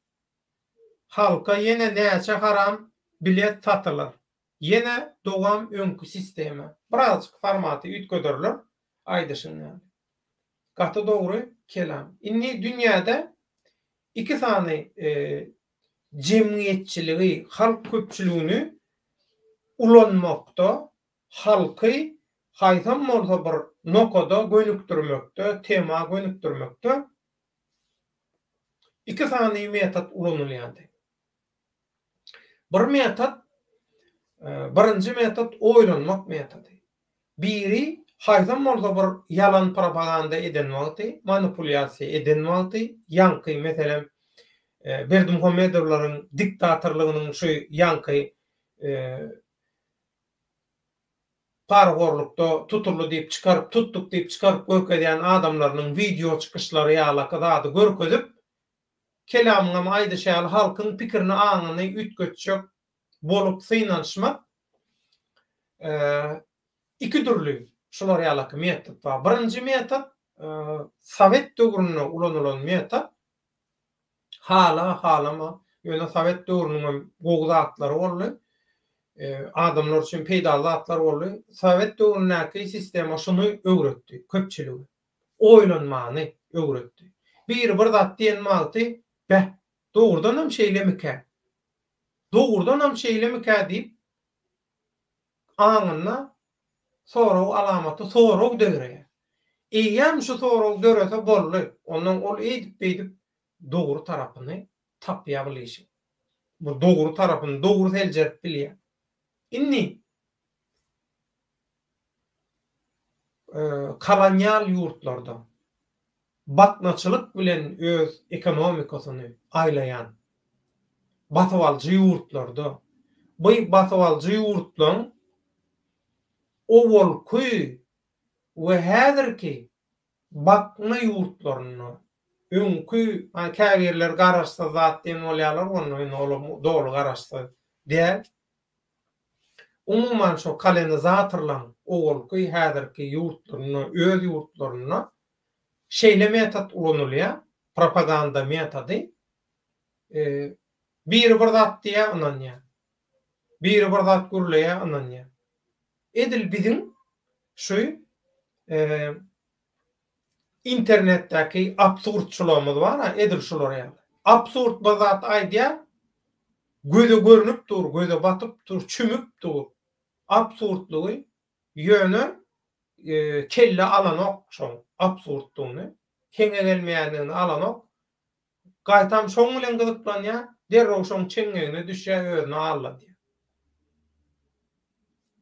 halka ýene näçe haram bilet satylar. Ýene dogam öňkü sistemi. Birazjyk formaty ütgödürler. Aýdyşyň. Gaty dogry kelam. Inni dünýäde iki sany cemiyetçiligi, halk köpçüligini ulanmakda, halky haýsam bolsa bir nokada gönükdirmekde, tema gönükdirmekde iki sany metot ulanylýandy. Bir metot, birinji metot oýlanmak metody. Biri haýsam bolsa bir yalan propaganda eden wagty, manipulýasiýa eden wagty, ýanky meselem Berdimuhammedowlaryň diktatorlygynyň şu ýanky pargorlukda tutuldy diýip çykaryp, tuttuk diýip çykaryp görkezýän adamlarynyň video çykyşlary ýa-da zady görkezip kelamyňam aýdyşýar halkyň pikirini aňyny ütgetjek bolup synanşmak iki türlü şular ýaly metod bar. Birinji metod Sowet döwrüne ulanylan metod. Halama ýöne Sowet döwrüniň gowzatlary boldy. Adamlar üçin peýda zatlar boldy. Sowet döwründäki sistema şunu öwretdi, köpçüligi. Oýlanmany öwretdi. Bir zat diýenmagty, "Bäh, dogrudanam şeýlemike? Dogrudanam şeýlemike?" diýip aňyna sorag alamaty sorag döwreýär. Eýem şu sorag döwrese boldy. Ondan ol edip dogru tarapyny tapýa bilýär. Bu dogru tarapyny dogru seljerip bilýär. Inni kolonial ýurtlarda batnaçylyk bilen öz ekonomikasyny aýlaýan batywalçy ýurtlarda bu batywalçy ýurtlaryň owalky we häzirki bakma ýurtlaryny öňkü käbirler garaşsa zat diýen bolýarlar, onu dogry garaşsa diýer. Umuman şo kolonizatorlaryň ogulky häzirki ýurtlaryny, öz ýurtlaryny şeýle metod ulanylýar, propaganda metody. Biri bir zat diýär, onanýar. Biri bir zat gürleýär, onanýar. Edil bizim şu internetdäki absurdçylygymyz bar, edil şolar ýa. Absurd bir zat aýdýar, göze görünüp dur, göze batyp dur, çümüp dur. Absurdlugy ýöne kelle alanok şo absurdlugyny, kenge gelmeýändigini alanok. Gaýtam şoň bilen gyzyklanýar, derrew şoň çeňegine düşýär, özüne aldy.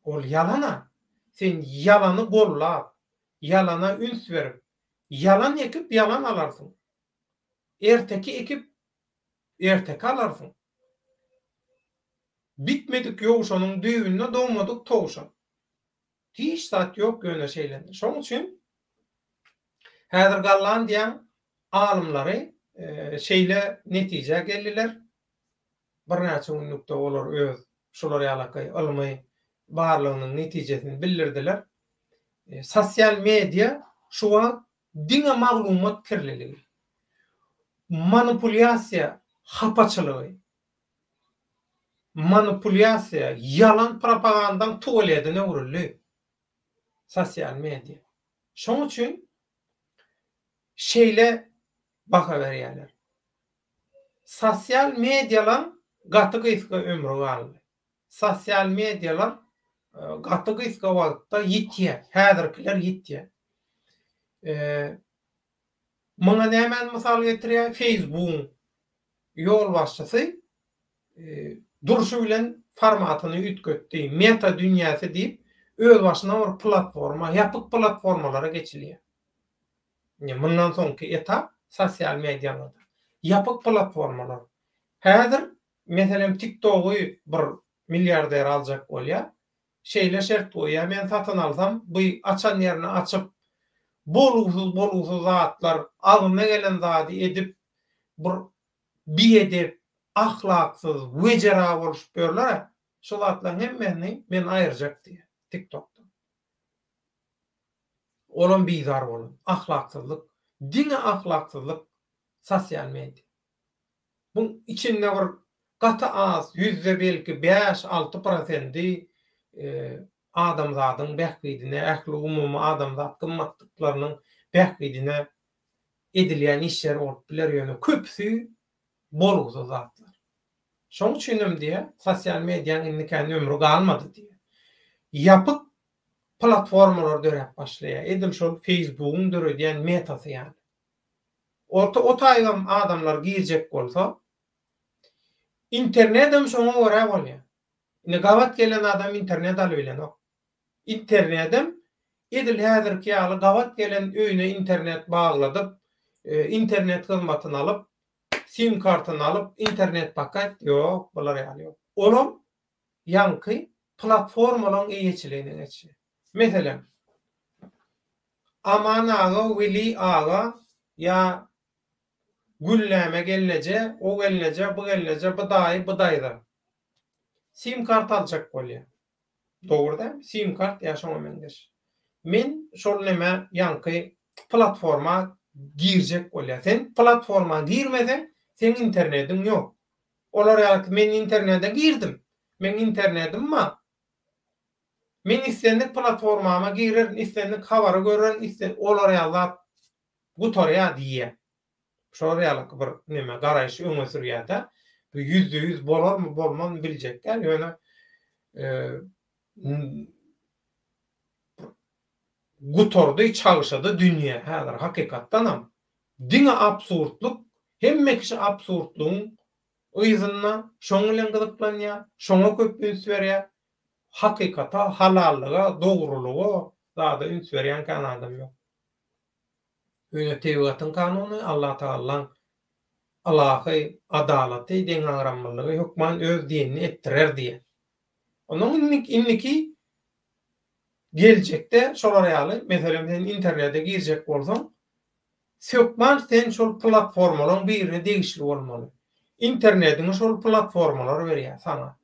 Ol yalana. Sen yalanı gollap, yalana üns berip, yalan ekip yalan alarsın. Erteki ekip erteki alarsın. Bitmedik ýoguşanyň düýbünde dogmadyk toguşan. Hiç zat ýok öňe şeýlendir. Şoň üçin häzir gallan diýen alymlary şeýle netije geldiler. Bir näçe günlükde olar öz şolary alakaý almy barlygynyň netijesini bildirdiler. Sosial media şuwa diňe maglumat kirliligi, manipulasiýa, hapaçylygy, manipulasiýa, yalan propagandaň tuwalyadına urildi. Sosial media. Şoň üçin şeýle baka berýärler. Sosial medialar gaty gyska ömrü galdy. Sosial medialar gaty gyska wagtda ýitýär. Häzirkiler ýitýär. Muňa nämen mysal getirýär? Facebook ýol başçysy durşy bilen formatyny ütkötdi. Meta dünýäsi diýip öz başyna bir platforma, ýapyk platformalara geçilýär. Mundan soňky etap sosial medialarda. Ýapyk platformalar. Häzir meselem TikTok'y bir milliarder aljak bolýar. Şeýle şert goýýar, men satyn alsam, bu açan ýerini açyp bolugsuz zatlar, agyna gelen zady edip bir biedep, ahlaksyz, wejera bolup berler. Şol zatlaryň hemmesini men aýyrjak diýär TikTok'da. Olan bizar bolun, ahlaksyzlyk, diňe ahlaksyzlyk sosial media. Bu içinde bir gaty az, yüzde belki 5-6% adamzadyň bähgidine, ähli umumy adamzat gymmatlyklarynyň bähgidine edilýän işler bolup biler ýöne köpüsi bolugsuz zatlar. Şoň üçinem diýär, sosial mediýanyň indikän ömrü galmady diýär. Ýapyk platformalar dörep başlaýar. Edil şol Facebook'un dörediýän metasy ýani. O taýgam adamlar girjek bolsa, internetem şoňa görä bolýar. Ine gawat gelen adam internet alyp bilenok. Internetem edil häzirki ýaly gawat gelen öýüne internet bagladyp, internet hyzmatyny alyp, sim kartyny alyp, internet paket ýok, bular ýaly ýok. Olam ýanky platformalaryň eýeçiligine geçýär. Meselem, Aman ağa, Veli ağa ya Gülleme gelnece, o gelnece, bu gelnece, bu daýda. Sim kart aljak bolýar. Dogry da? Sim kart ýaşama mendeş. Men şol neme ýanky platforma girjek bolýar. Sen platforma girmeden sen internetin ýok. Olar ýaly men internete girdim. Men internetim ma. Men istendik platformama girer, istendik habary görer, olar ýaly bu torya diýär. Şol ýaly bir neme garaýşy öňe sürýär-de, bu %100 bolarmy, bolmamy biljekler. Ýöne gutordy çagyşady dünýä. Häzir hakykatdanam diňe absurdluk, hemme kişi absurdlugyň ýzyna şoň bilen gyzyklanýar, şoňa köp üns berýär. Hakykata, halallyga, dogrulyga zada üns berýän kan adam ýok. Öňe Tewratyn kanuny, Allah Taalaň alahy, adalaty, deň agramlygy hukman öz dinini ettirer diýer. Onuň inniki geljekde şolar ýaly, meselem sen internete girjek bolsaň, Sökman sen şol platformaların birini degişli bolmaly. İnternetiň şol platformalary berýär sana.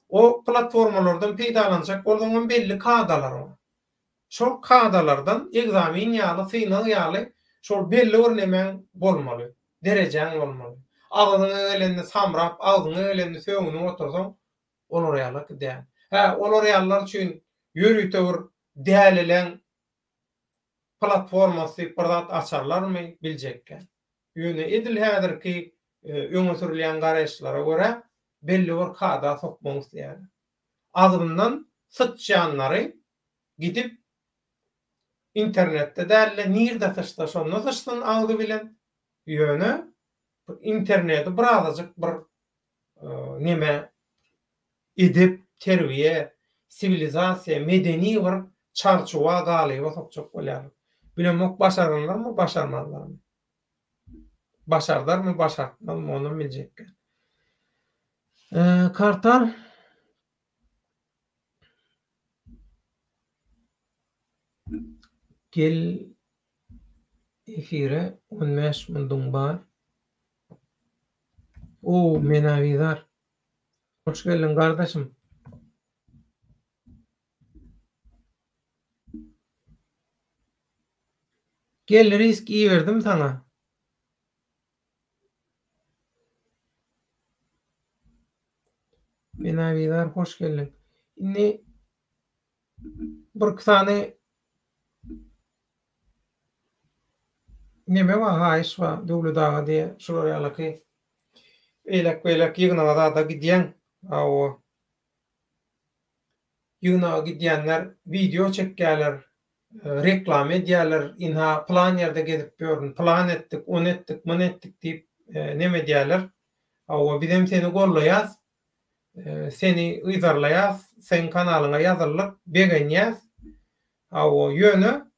O platformalardan peýdalanjak bolýan belli kadalar bar. Şol kadalardan egzamin ýaly, final ýaly şol belli bir nemen bolmaly, derejeň bolmaly. Agzyňy elinde samrap, agzyňy elinde söňüňe otursaň, olar ýaly däl. Olar ýalylar üçin ýörüýte bir dälilen platformasy bir zat açarlarmy biljekkä. Ýöne edil häzirki öňe sürilýän garaşlara görä belli bir kada sokmagy isleýär. Agzyndan sytjanlary gidip internetde dälle nirde taşda şonda taşdan aldy bilen ýöne interneti birazajyk bir neme edip terbiýe, sivilizasiýa, medeni bir çarçuwa galyba sokjak bolýar. Bilemek başarırlarmı, başarmazlarmı? Başardılar mı, başartmaz mı onu bilecekler. Kartal gel efire 15 minutun bar. O menavizar. Hoş geldin kardeşim. Gel risk iyi verdim sana. Menavizar hoş geldin. Inni bir tane neme var haýyş var döwlet daga diye şuraýalyky elek ýygnaga da gidýän o ýygnaga gidýänler video çekýärler, reklam edýärler, inha plan ýerde gezip görün, plan etdik, on etdik, mun etdik diýip neme diýärler. O bizem seni gollaýas, seni ýyzarlaýas, sen kanalyňa ýazyllyk begenýäs. O ýöne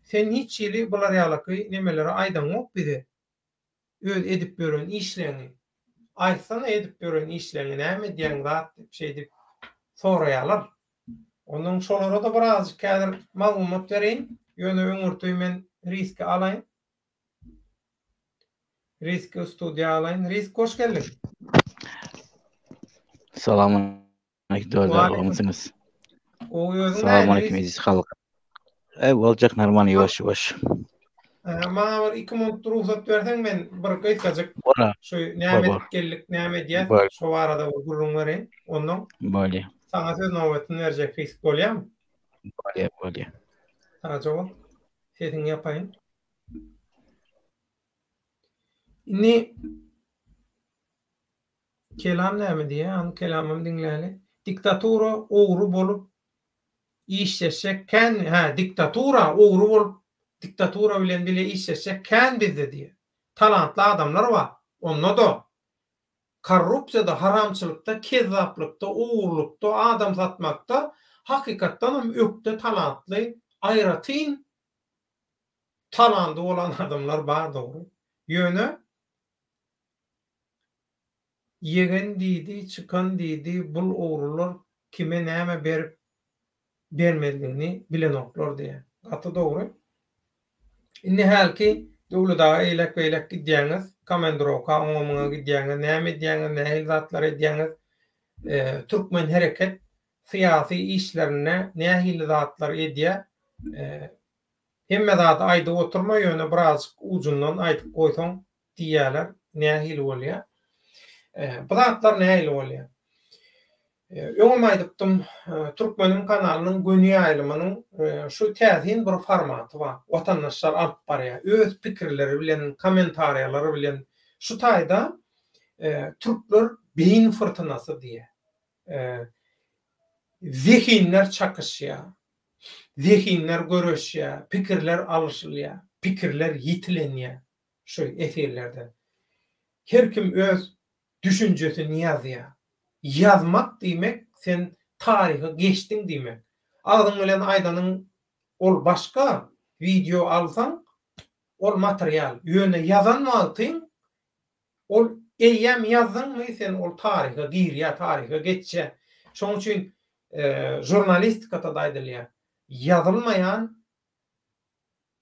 sen hiç ýyly bular ýalyky nemeleri aýdanok bize. Öz edip görün işlerini. Aýsana edip görün işlerini näme diýen zat şey dip soraýarlar. Onun şolara da biraz kädir maglumat berýin. Ýöne öňürtüý men riski alaýyn. Riski studiýa alaýyn. Risk hoş geldin. Salamun aleyküm. Nasılsınız? Salamun aleyküm aziz halk. Olacak normal yavaş. Bana bir 2 minut ruhsat berseň men bir gaýtjak. Şu näme geldik, näme diýär, şu arada gurrun berýin. Ondan Bolýar. Sana söz nowbatyny berjek risk bolýarmy? Bolýar. Sana jogap. Sesiň ýapaýyn. Inni kelam näme diýär? Kelamym diňläli. Diktatura ogru bolup işleşek kän, diktatura ogru bolup diktatura bilen bile işleşek kän bizde diýär. Talantly adamlar bar. Onda da korrupsiýada, haramçylykda, kezaplykda, ugurlukda, adam satmakda hakykatdan ökde talantly, aýratyn talanty bolan adamlar bar dogry. Ýöne yegen diýdi, çykan diýdi, bul ogrular kime näme berip bermediğini bilen oklar diye. Atı doğru. Inni halki döwlet daga elek gidýäňiz, komandировка, oňa gidýäňiz, näme edýäňiz, näme zatlar edýäňiz, türkmen hereket syýasy işlerine nähili zatlar edýär. Hemme zat aýda oturma ýöne biraz ujundan aýdyp goýsaň diýerler, nähili bolýar. Bu zatlar nähili bolýar. Öňe aýdypdym, Türkmenin kanalynyň göni aýlymynyň şu täzin bir formaty bar. Watandaşlar alyp barýar, öz pikirleri bilen, kommentariýalary bilen şu taýda türkler beýin fırtınasy diýe. Zihinler çakışýar, zihinler görüşýär, pikirler alışylýar, pikirler ýitilenýär şu efirlerde. Her kim öz düşünjesini ýazýar. Yazmak diýmek sen tarihe geçtin diýmek. Agzyň bilen aýdanyň ol başga, video alsaň ol material. Ýöne yazan wagtyň ol eýem yazdyňmy sen ol tarihe girýär, tarihe geçýär. Şoň üçin jurnalistikada da aýdylýar. Yazylmaýan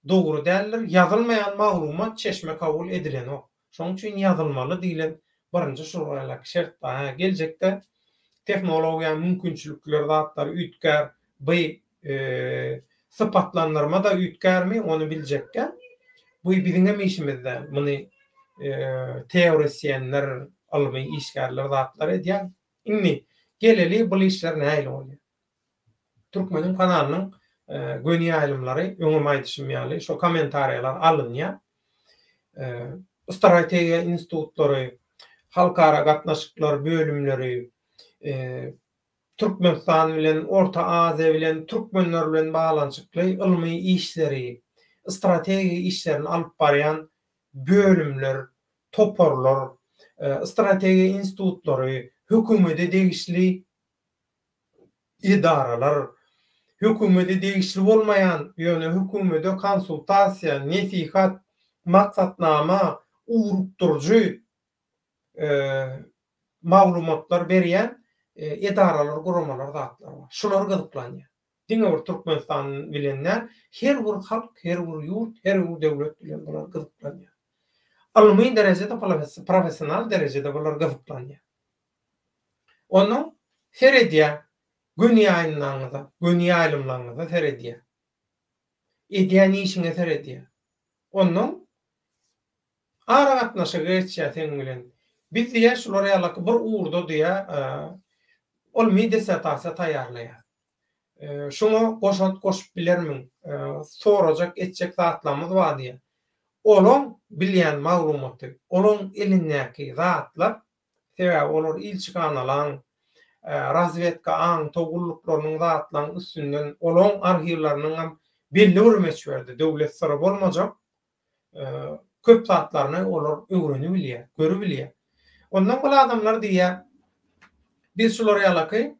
dogry däldir. Yazılmayan maglumat çeşme kabul edilen o. Şoň üçin yazılmaly diýilen birinji şuralaryk şert. Geljekde teknologiýa mümkinçilikleri zatlary ütkär, bu sypatlandyrma da ütkärmi onu biljekke. Bu biziň hem işimizde. Muny teorisyenler, almy işgärler zatlar edýär. Inni geleli bu işler näle bolýar? Türkmenin kanalynyň göni aýlymlary öňüme aýdyşmaýaly, şo kommentariýalar alynýar. Strategiýa institutlary, halkara gatnaşyklar bölümleri, Türkmenistan bilen, Orta Aziýa bilen, Türkmenler bilen baglanyşykly ilmi işleri, strategiýa işlerini alyp barýan bölümler, toporlar, strategiýa institutlary, hökümete degişli idaralar, hökümete degişli bolmayan, ýöne hökümete konsultasiýa, nesihat, maksatnama, urupdurjy maglumatlar berýän idaralar, guramalar zatlar bar. Şular gyzyklanýar. Diňe bir Türkmenistan bilenler, her bir halk, her bir ýurt, her bir döwlet bilen bular gyzyklanýar. Almy derejede professional derejede bular gyzyklanýar. Onu seredýär, göni aýlymlaryňyza, göni aýlymlaryňyza seredýär. Edýän işiňe seredýär. Onu ara gatnaşyk etýär sen bilen. Biz diýär şular ýaly bir uğurda diýär, olmy dissertasiýa taýýarlaýar. Şunu goşup bilermin, sorajak etjek zatlarymyz bar diýär. Olaň bilýän maglumaty, olaň elindäki zatlar, sebäbi olar ilçi kanalan, razvedka aň togullyklarynyň zatlarynyň üstünden olaň arhiwlarynyň belli bir meçberdi, döwlet sırrı bolmajak, köp zatlaryny olar öwrenip bilýär, görüp bilýär. Ondan bu adamlar diýär, biz şular ýaly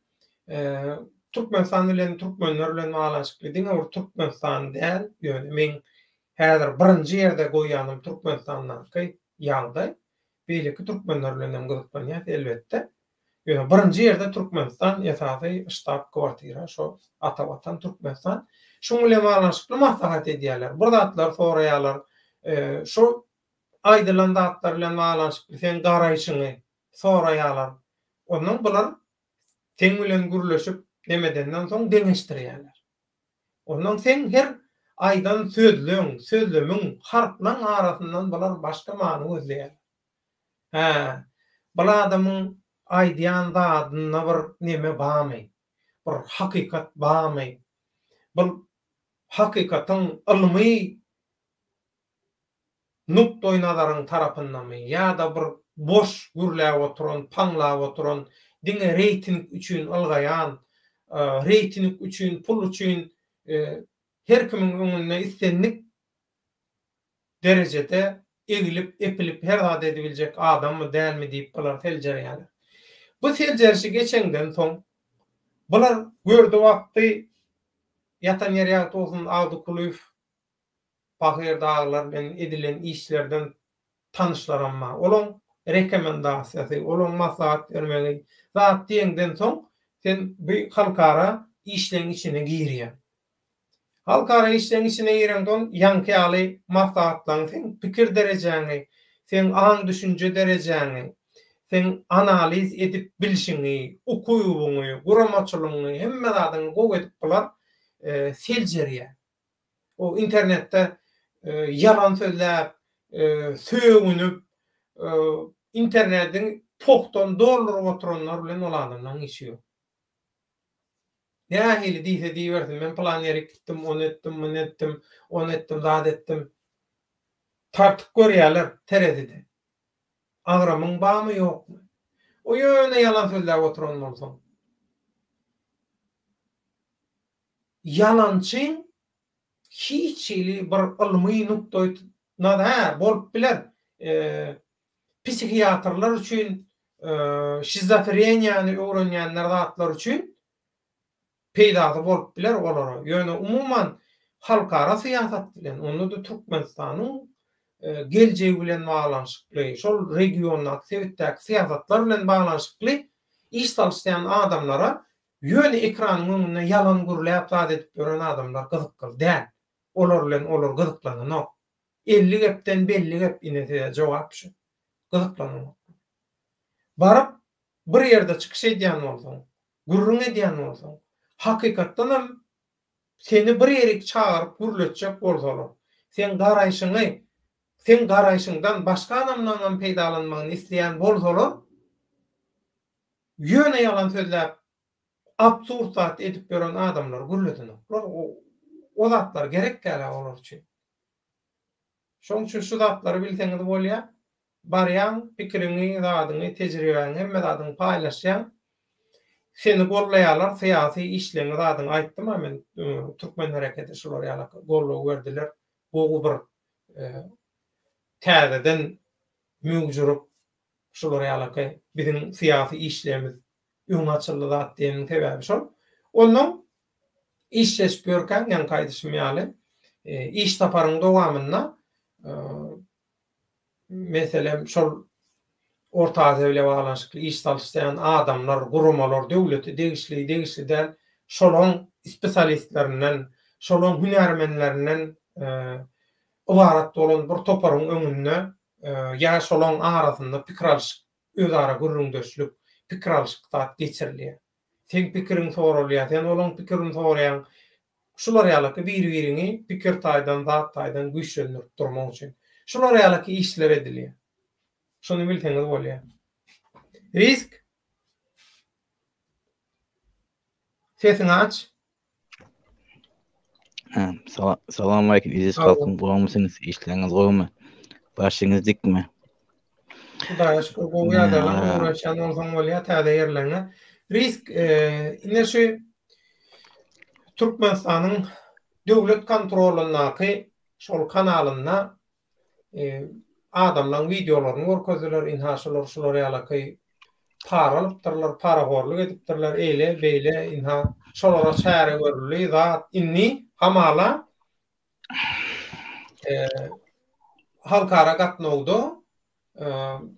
Türkmenistan bilen, Türkmenler bilen baglanyşykly diňe Türkmenistan däl, ýöne men häzir birinji ýerde goýýanym Türkmenistandan ýagdaý. Beýleki Türkmenler bilen hem gyzyklanýar elbetde. Ýöne birinji ýerde Türkmenistan ýasasy ştab kwartira, şo atawatan Türkmenistan. Şoň bilen baglanyşykly maslahat edýärler. Bu zatlar soraýarlar, şo aýdylan zatlar bilen baglanyşykly sen garaýşyňy soraýarlar. Ondan bular sen bilen gürleşip demedenden soň deňeşdirýärler. Ondan sen her aýdan sözlemiň harflaryň arasyndan bular başga many gözleýär. Bu adamyň aýdýan zadyna bir neme barmy? Bir hakykat barmy? Bu hakykatyň ilmi nukta-i nazaryň tarapyndanmy ýa-da bir boş gürläp oturan, paňlap oturan, diňe reyting üçin algaýan, reyting üçin, pul üçin her kimiň öňünde istenlik derejede egilip, epilip her zat edibiljek adammy dälmi diýip bular seljerýärler. Bu seljerişi geçenden soň bular gördü wagty ýatan ýerýä tolsun Agdykuluýew Pahyr dağlar bilen edilen işlerden tanışlaranma, olaň rekomendasiýasy, olaň maslahat bermegi zat diýenden soň sen bu halkara işleň içine girýär. Halkara işleň içine girenden ýanky ýaly maslahatlaryň, sen pikir derejäňi, sen aň düşünje derejäňi, sen analiz edip bilişiňi, okuýuňy, guramaçylygyny hemme zadyny gowy edip bular seljerýär. O internette yalan sözläp, söýünüp, internetin pokton doldurup oturanlar bilen ol adamlaryň işi ýok. Nähili diýse diýerdim, men plan ýerik gitdim, onu etdim, zat etdim. Tartyp görýärler terezide. Agramyň barmy ýokmy? O ýöne yalan sözläp oturanlar soň. Yalançy hiçili bir ilmi nukta-i nazar bolup biler. Psikiyatrlar üçin, şizofreniýany öwrenýänler zatlar üçin peýda bolup biler olar. Ýöne umuman halkara siýasat bilen, onu da Türkmenistanyň geljegi bilen baglanyşykly, şol regional sebitdäki siýasatlar bilen baglanyşykly iş salşýan adamlara ýöne ekranyň öňünde yalan gürläp zat edip gören adamlar gyzykly däl. Olar bilen olar gyzyklananok. 50 gepden belli gep inete jogap şu. Gyzyklananok. Barıp bir ýerde çykyş edýän bolsaň, gurrun edýän bolsaň, hakykatdanam seni bir ýerik çağıryp gürletjek bolsalar, sen garaýşyňdan başga adamlardan peýdalanmagyny isleýän bolsalar, ýöne ýalan sözläp absurd zat edip beren adamlar gürletinok. O zatlar gerek gäle olar üçin. Şoň üçin şu zatlary bilseňiz bolýar. Barýan pikirini, zadyny, tejribeni hemme zadyny paýlaşýan. Seni gollaýarlar, syýasy işlerini zadyny aýtdym men Türkmen hereketi şular ýaly gollaw berdiler. Bu bir täzeden müňjurup şular ýaly bizim syýasy işlerimiz öňe açyldy zat diýeniň sebäbi şol. Onuň iş seçpýärken ýa-ni kaýdyşym ýaly iş taparyň dowamynda meselem şol orta azewle baglanşykly iş çalışýan adamlar, gurumalar, döwleti degişli şolon spesialistlerinden, şolon hünärmenlerinden ibarat bolan bir toparyň öňünde ýa şolon arasynda pikir alşyk, özara gurrundaşlyk, pikir alşyk zat geçirilýär. Sen pikirin sorulýar, sen olan pikirini soraýan şular ýaly bir-birini pikir taýdan, zat taýdan güýçlendirip durmak üçin. Şular ýaly işler edilýär. Şonu bilseňiz bolýar. Risk. Sesini aç. Salam aleykum. İziz kalkın. Boğamısınız. İşleriniz goýmy? Başyňyz dikmi? Hudaýa şükür. Bu ýadalan uğraşan bolsaň bolýar, täze ýerlerine. Risk ine şu Türkmenistanyň döwlet kontrolundaky şol kanalyna adamlaryň videolaryny görkezdiler, inhaşylar şular ýaly para alypdyrlar, para horluk edipdirler, eýle beýle inha şolara çäre görülýär, zat inni hamala halkara gatnawda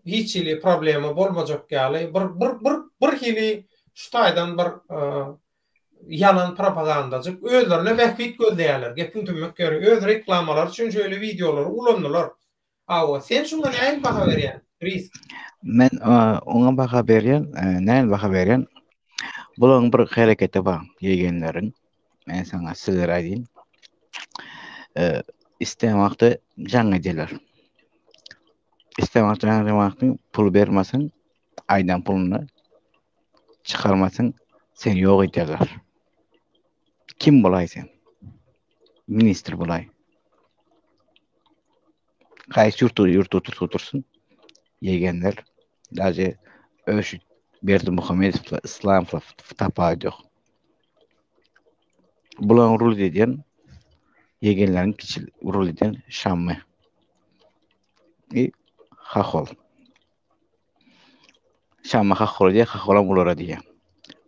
hiç ili problemi bolmajak ýaly bir hili şu taýdan bir yalan propagandacık özlerine vehbit gözleýärler. Gepin tümmek göre öz reklamalar üçin şöyle videolar ulandylar. Awa sen şunga näme baha berýän? Risk. Men ona baha berýän, näme baha berýän? Bulaň bir hereketi bar, ýegenleriň. Men sana sizlere aýdyn. İstemaqda jaň edýärler. İstemaqda jaň pul bermesin, aýdan puluny çıkarmasın, sen ýok edýärler. Kim bolaý sen? Ministr bolaý. Kaç yurtu tutursun? Yegenler. Daje Öşüt Berdimuhamedov İslamov tapaýdy. Bulaň rol edýän yegenleriň kiçil rol edýän Şammy. Hahol. Şammy hahol diýär, haholam bulara diýär.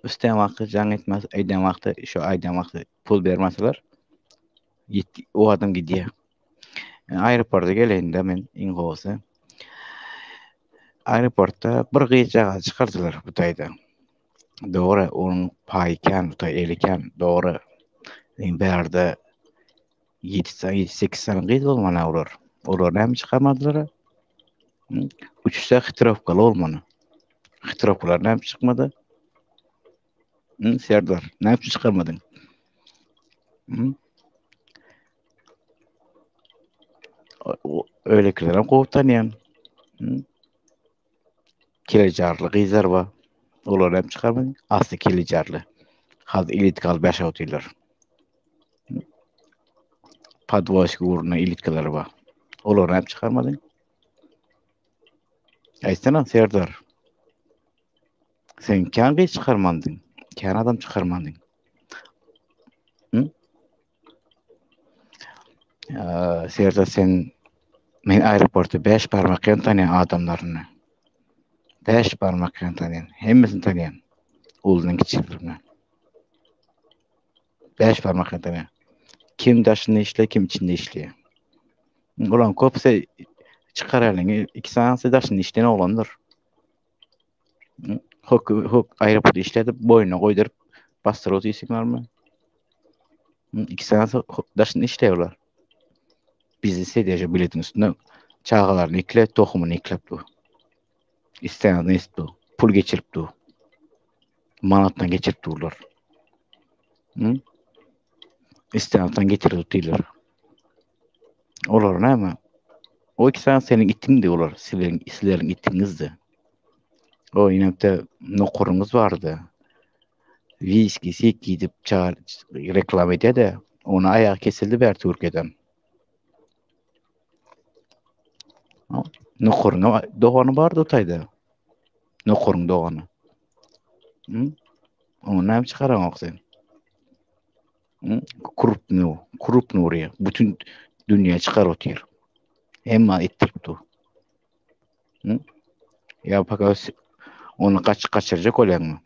Üstemakda jaň etmez, aýdamakda şu aýdamakda pul bermeseler, o adam gidýär. Aeroportga gelende men ingoýsy. Aeroportda bir gyýjaga çykardylar bu taýda. Dogry, onuň paýkan, bu taý eliken, dogry. Berde 7-8 sene gyýdy bolmana olar. Olar näme çykarmadylar? Uçuşda xitirafkalar bolmany. Xitirafkalar näme çykmady? Serdar, näme çykarmadyn? Öylekilerim gowtanýan. Kelejarly gyzlar bar. Olar hem çykarmadyn. Asly kelejarly. Hazır ilitkal başa otylar. Padvoşky uruna ilitkalar bar. Olar hem çykarmadyn. Aýtsana Serdar. Sen kän çykarmadyn? Kän adam çykarmadyn? Serdar sen men aeroportda 5 parmak tanıyan adamlaryny. 5 parmak tanıyan, hemmesini tanıyan. Uldyň kiçiklerine. 5 parmak tanıyan. Kim daşyny işle, kim içinde işleýär. Ulan köpse çıkaralım. 2 saat daşyny işleýän olanlar. Hok aeroport işledip boyuna koydurup bastırıp isimler mi? 2 saat daşyny işleýärler. bizi sedece biletin üstüne çağalarını ikle, tohumunu iklep du. İsteyanını istu. Pul geçirip du. Manattan geçirip durlar. İsteyandan getirip durlar. Olar ne mi? O iki sen senin itin de olar. Sizlerin itinizdi. O inakta nokurumuz vardı. Viski, sik gidip reklam ediyor da ona ayağı kesildi bir Türkiye'den. Nokurun doğanı vardı otayda. Nokurun doğanı. Onu ne çıkaramam sen? Kurup nuriye. Bütün dünya çıkar otuyor. Emma ettirip du. Ya fakat onu kaçıracak olan mı?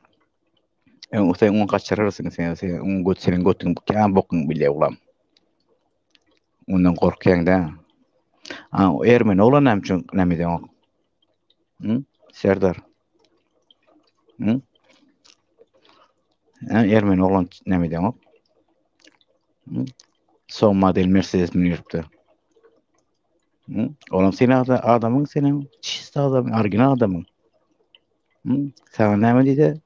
Sen onu kaçırırsın sen onu senin götün kan bokun bile ulan. Ondan korkuyan da. O Ermeni olan hem için ne mi diyor? Serdar. Ermeni olan ne mi diyor? Son model Mercedes mi yürüptü? Oğlum senin adamın senin çizdi adamın, orijinal adamın. Sana ne mi dedi?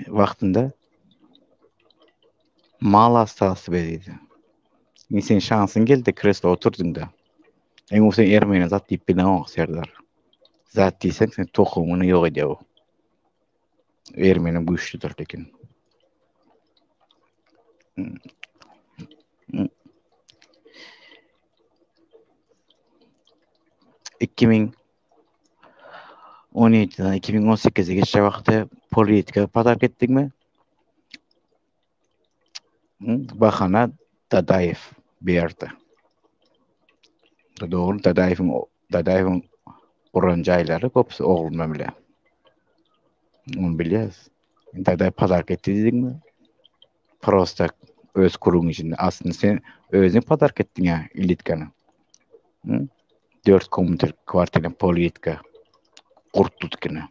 Vaktinde mal hastası bediydi. Senin şansın geldi kresle oturdun da. O sen Ermeni zat deyip bilen o Serdar. Zat deysen sen tohumunu yok ediyor o. Ermeni bu üçlüdür lekin. 2017'den 2018'e geçe vakti politika padark ettik mi? Bakana Dadayev berdi. Doğru Dadayev'in orancayları kopsu oğlum bile. Onu biliyoruz. Dadayev padark etti dedik mi? Prosta öz kurun içinde. Aslında sen özün padark ettin ya ilitkanı. 4 komuter kvartalin politika kurttuk yine.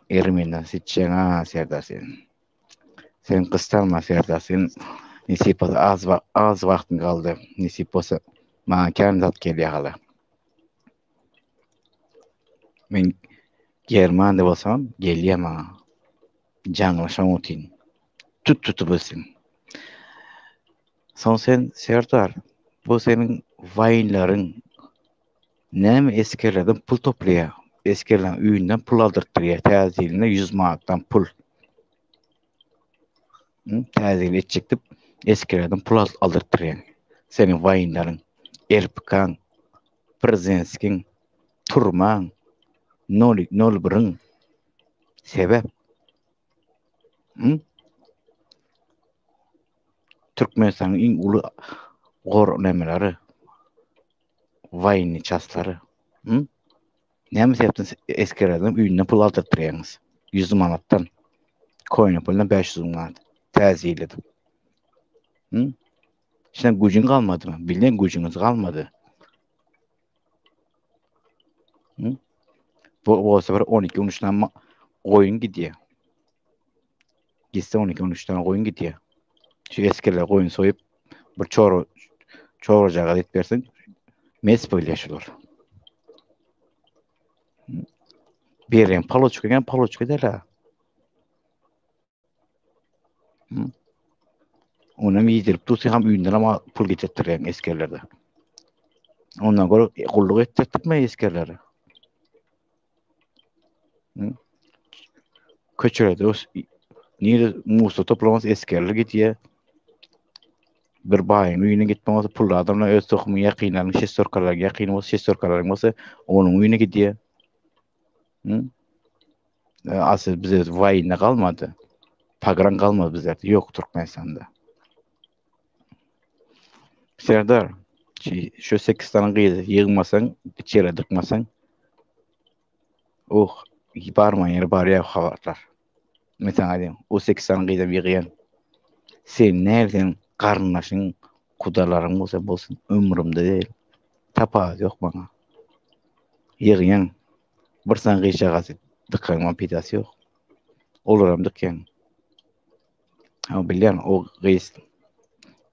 Ermeni'den seçeceğin Serdar senin. Sen kıstalma Serdar senin. Nisip olsa az vaktin kaldı. Nisip olsa makan zat geliyor hala. Men German'da olsam geliyem ha. Canlaşam otin. Tut bilsin. Son sen Serdar. Bu senin vayinların ne mi eskerlerden pul toplaya. Eskerlerin üyünden pul aldırttırıyor. Teziline 100 manattan pul. Tezili edecektim. Eskerlerden pul aldırttırıyor. Senin vayinların. Erpikan, Przenskin, Turman, Nolbrun. Sebep. Türkmenistan'ın en ulu gor nemeleri. Vayinli çasları. Ne mi yaptın eskerlerden üyünden pul aldırttırıyorsunuz. 100 manattan. Koyun pulundan 500 manat. Teziyledim. Şimdi gücün kalmadı mı? Bildiğin gücünüz kalmadı. Bu sefer 12-13 tane oyun gidiyor. Gitse 12-13 tane oyun gidiyor. Şu eskiler oyun soyup bir çoğuracağı et versin. Mes böyle yaşıyorlar. Bir yerin palo çıkıyor derler. Onu yedirip tutsa hem üyünden ama pul getirttiren eskerlerde. Ondan göre kulluk ettirttik mi eskerleri? Köçürede niye Musa toplamaz eskerler gidiyor. Bir bayın üyüne gitmemesi pul adamla öz tohumu yakınlarını şestorkalar yakın şestorkaların olsa onun üyüne gidiyor. Asıl bize vayine kalmadı. Pagran kalmadı bize. Yok Türkmenistan'da. Serdar, şu 8 tane kıydı yığmasan, içeri dıkmasan barman yeri bari ya havarlar. Mesela diyeyim, o 8 tane kıydı yığıyan sen nereden karnınlaşın kudaların olsun ömrümde değil. Tapaz yok bana. Yığıyan bir tane kıyı şakası dıkkanma pidası yok. Olurum dıkkan. Ha bilýän o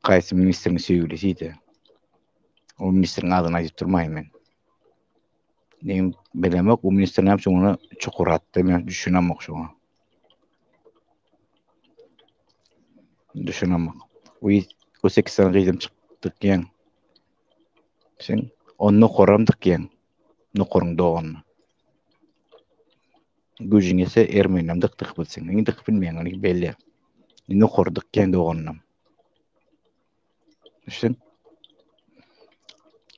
gaýsy ministriň süýgülisiydi. O ministriň adyny aýdyp durmaýyn men. Näme bilemek, o ministr näme üçin onu çukuratdy, men düşünemek şoňa. Düşünemek. O 8 sene gyzym çykdyk ýen. Sen onu koramdyk ýen. Nukuryň dogany. Güjüň ese ermenem dıkdyk bilseň. Indi dık bilmeýän onu belli. Nukurdyk ýen doganyna. Düşün.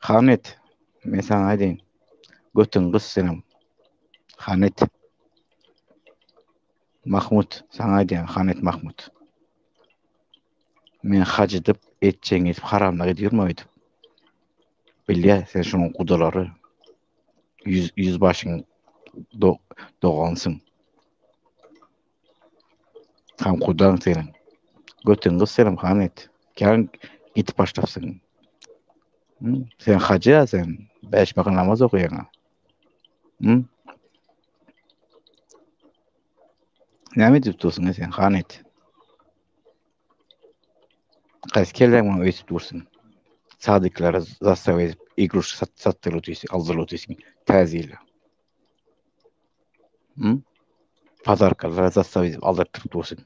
Hanet. Men sana aýdyn. Götüň kız senem. Hanet. Mahmut. Sana aýdyn Hanet Mahmut. Men hacıdyp etçeň etip haramlyk edýärmi? Bilýä, sen şonuň gudalary. Yüz başyň dogansın. Tam kudan senin. Götüň kız senem Hanet. Kän gitip başlapsın. Sen hacı sen 5 vakit namaz okuyan. Näme diýip dursun sen Hanet? Gaýsy kelläň öýsüp dursun. Sadyklara zastaw edip igruş satdyryp aldyryp täzeli. Pazarkalara zastaw edip aldyryp dursun.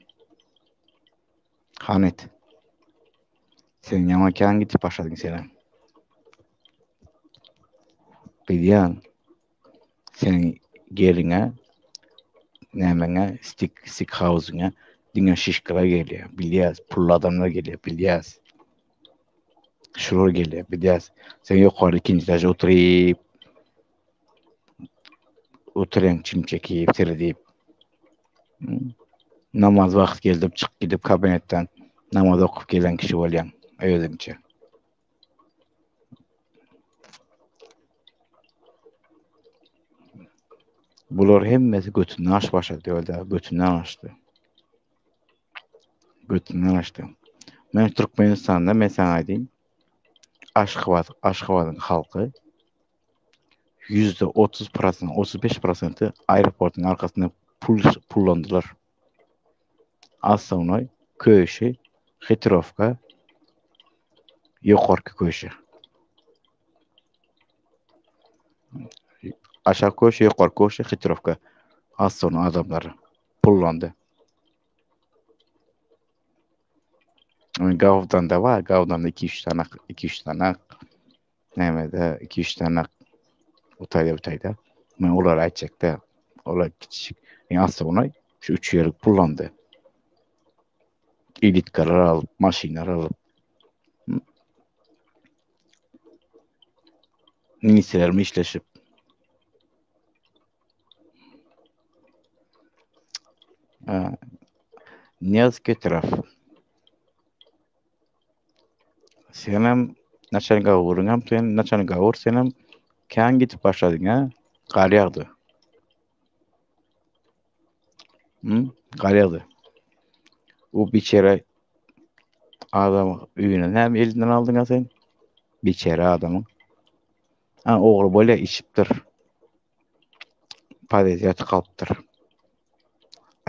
Hanet. Sen ýama kän gitip başladyň sen. Bilýän. Sen geliňe nämeňe stick house'ňa diňe şişkala gelýär. Bilýäs, pul adamlar gelýär, bilýäs. Şurar gelýär, bilýäs. Sen ýokary ikinji etaja oturýan çimçek ýep, tirdip. Namaz wagt geldi, çık gidip kabinetden namaz okup gelen kişi bolýan, özüňçe. Bular hemmesi götünden aş başladı öyle, götünden açtı. Götünden açtı. Men Türkmenistan'da mesela aýdym, Aşgabat'ın halkı %30%, 35% aeroportun arkasında pullandılar. Az sonra köşe, Hitrovka, Yokorki köşe. Aşağı köşe, Yokorki köşe, Hitrovka. Az sonra adamları pullandı. Gavdan da var, Gavdan da 2-3 tane näme-de 2-3 tane utayda. Men olar aýtjak-da, olar kiçik. Az sonra şu 3 ýerlik pullandy. Elitkalar alıp, maşinalar alıp. Ministrlerimi işleşip. Niyazki taraf. Senem načalnik gawurňam, sen načalnik gawur senem kän gitip başladyň ha? Gar ýagdy. Gar ýagdy. O biçere adam üýüne hem elinden aldyň sen? Biçere adamyň. Ogry bolýa içipdir. Padeziyat kalıptır.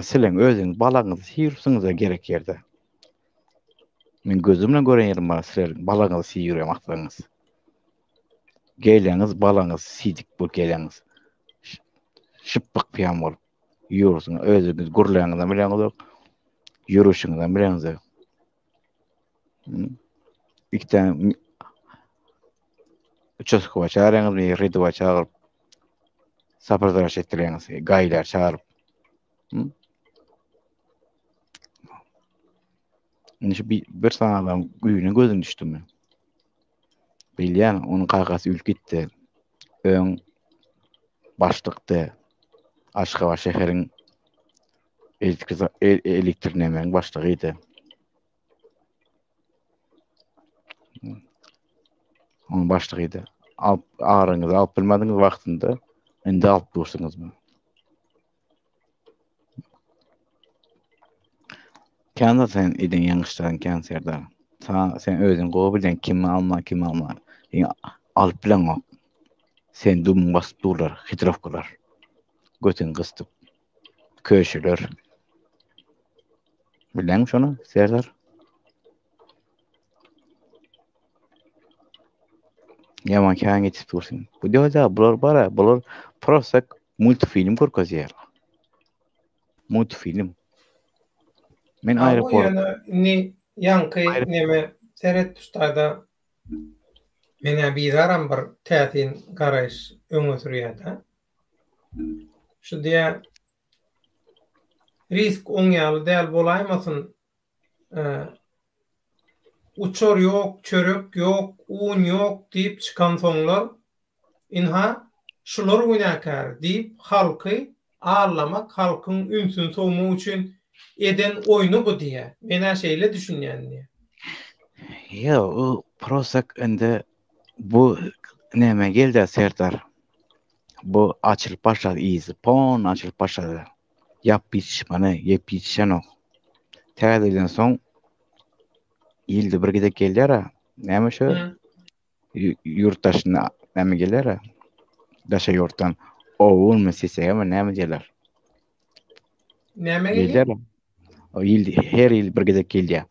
Silen özüň balaňyzy siyursyňyz gerek ýerde. Men gözümle gören yerim bar silerin balaňyzy siyurýar maksaňyz. Geleňiz balaňyz sidik bol geleňiz. Şıpyk piýan bolup ýursyň özüňiz gurlaňyzdan bileňiz, ýürüşiňizden bileňiz. İkten Uçoskova çağıraňyz, Redova çağırıp sapardaraş etdireňiz, gaýlar çağırıp. Bir sanadan güýüne gözüm düşdümi? Bilýän, onuň kagasy ülk gitdi. Öň başlykdy. Aşgabat şäheriň elektr nämeň başlygydy. Onuň başlygydy. Ağrıňyzy alyp bilmediňiz wagtynda indi alyp dursaňyzmy? Kände sen idin ýaňyşlaryň känserden. Sen özüň gowy bilen kimi alma. Alyp bilen sen dum basyp durlar, Hitrovkalar. Götüň gystyp, köşeler. Bilen şonu Serdar. Yaman kağın geçip dursun. Bu diyorlar bular bara bular prosak multifilm korkazıyor. Multifilm. Men O aeroport yana ni yankı neme seret tustayda mene bizaram bir tätin garaýş öňe sürýär. Şu diýe risk oňýaly däl bolaýmasyn, uçor ýok, çörek ýok, un ýok diýip çykan soňlar inha şular günäkär diýip halky ağlamak, halkyň ünsün soňmagy üçin eden oýnu bu diýe. Mene şeýle düşünýändir. ya o prosak ende bu neme geldi Serdar. Bu açılıp başladı izi. Pon açılıp başladı. Yap bitişmanı, yep bitişen o. Täzelden soň ildi bir gidek geldi ara. Näme şu Hı. yurttaşyna näme geler ara. Daşa yurttan oğul mesesege mi näme diýerler. Näme Geldi gelýär? ara. O ildi her il bir gidek geldi.